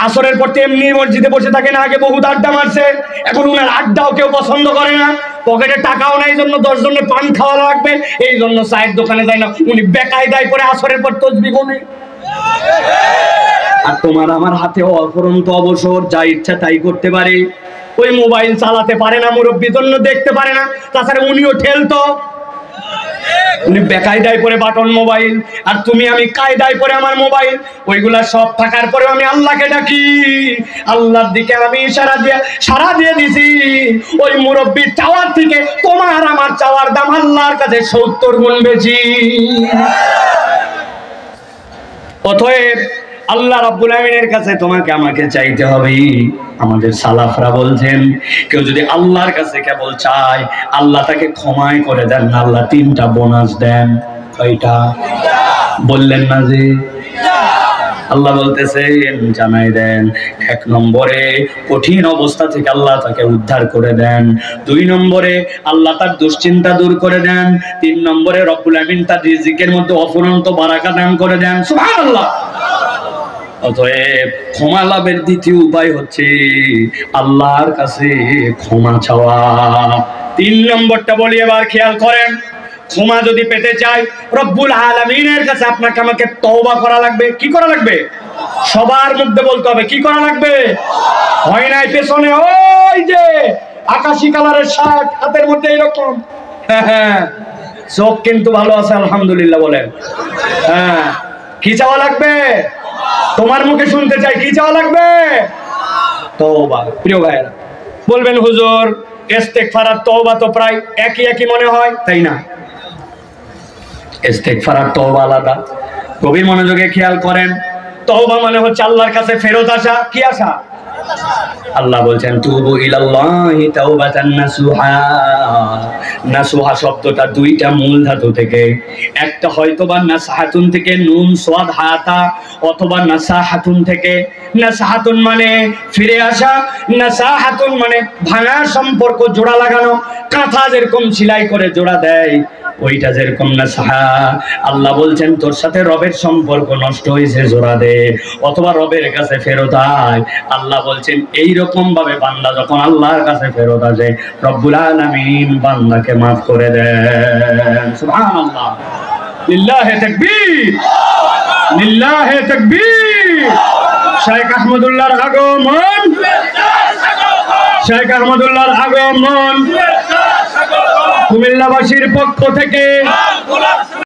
আসরের পর এমনি মসজিদে বসে থাকে না, আগে বহুত আড্ডা মারছে, এখন উনার আড্ডাও কেউ পছন্দ করে না, পকেটে টাকাও নাই, জন্য 10 জনের পান খাওয়া লাগবে, এই জন্য চায়ের দোকানে যায় না, উনি বেকায়দায় করে আসরের পর তসবিহ গুনে। আর তোমার আমার হাতে অফুরন্ত অবসর, যা ইচ্ছা তাই করতে পারে। ওই মোবাইল চালাতে পারে না, মুরব্বীর জন্য দেখতে পারে না, তাছাড়া উনিও ঠেলতো, উনি বেকায়দায় পরে বাটন মোবাইল, আর তুমি আমি কায়দায় পরে আমার মোবাইল। ওইগুলা সব থাকার পরে আমি আল্লাহকে ডাকি, আল্লাহর দিকে আমি সারা দিয়ে দিছি। ওই মুরব্বির চাওয়ার থেকে তোমার আমার চাওয়ার দাম আল্লাহর কাছে 70 গুণ বেশি। অতএব আল্লাহ রাব্বুল আমিনের কাছে তোমাকে আমাকে চাইতে হবে। আমাদের সালাফরা বলছেন, কেউ যদি আল্লাহর কাছে কেবল চায়, আল্লাহ তাকে ক্ষমাই করে দেন না, আল্লাহ 3টা বোনাস দেন। কয়টা বললেন না যে? আল্লাহ বলতেছেন জানাই দেন। 1 নম্বরে কঠিন অবস্থা থেকে আল্লাহ তাকে উদ্ধার করে দেন, 2 নম্বরে আল্লাহ তার দুশ্চিন্তা দূর করে দেন, 3 নম্বরে রব্বুল আমিন তার রিজিকের মধ্যে অফুরন্ত বারাকা দান করে দেন। সুবহানাল্লাহ। অতএব ক্ষমা লাভের দ্বিতীয় উপায় হচ্ছে আল্লাহর কাছে ক্ষমা চাওয়া। 3 নম্বরটা বলি, এবার খেয়াল করেন। ক্ষমা যদি পেতে চাই রব্বুল আলামিনের কাছে আপনাকে আমাকে তওবা করা লাগবে। কি করা লাগবে? সবার মধ্যে বলতে হবে কি করা লাগবে। হয় নাই পেছনে ওই যে আকাশি কালারের শার্ট, হাতের মধ্যে এরকম, হ্যাঁ চোখ কিন্তু ভালো আছে আলহামদুলিল্লাহ বলেন। হ্যাঁ, কি চাওয়া লাগবে? তোমার মুখে শুনতে চাই, কি চাওয়া লাগবে? তওবা। প্রিয় ভাইরা বলবেন হুজুর ইস্তেগফার আর তওবা তো প্রায় একই একই মনে হয়, তাই না? ইস্তেগফার আর তওবা আলাদা। গভীর মনোযোগে খেয়াল করেন। তওবা মানে হচ্ছে আল্লাহর কাছে ফেরত আসা। কি আসা? আল্লাহ বলছেন তুবু ইলাল্লাহি তাওবাতান নাসুহা। নাসুহা শব্দটা দুইটা মূল ধাতু থেকে, একটা হয়তোবা নাসাহাতুন থেকে নুন সাদ হাতা, অথবা নাসাহাতুন থেকে। নাসাহাতুন মানে ফিরে আসা, নাসাহাতুন মানে ভাঙা সম্পর্ক জোড়া লাগানো, কাঁথা যেরকম সেলাই করে জোড়া দেয় ওইটা যেরকম নাসাহা। আল্লাহ বলছেন তোর সাথে রবের সম্পর্ক নষ্ট হয়েছে, জোড়া দে, অথবা রবের কাছে ফেরত আয়। আল্লাহ বলছেন এইরকম ভাবে বান্দা যখন আল্লাহর কাছে ফেরত আসে রব্বুল আলামিন বান্দাকে মাফ করে দেন। সুবহানাল্লাহ, লিল্লাহি তাকবীর, লিল্লাহি তাকবীর। শেখ আহমদুল্লাহর আগমন, শেখ আহমদুল্লাহর আগমন। কুমিল্লাবাসীর পক্ষ থেকে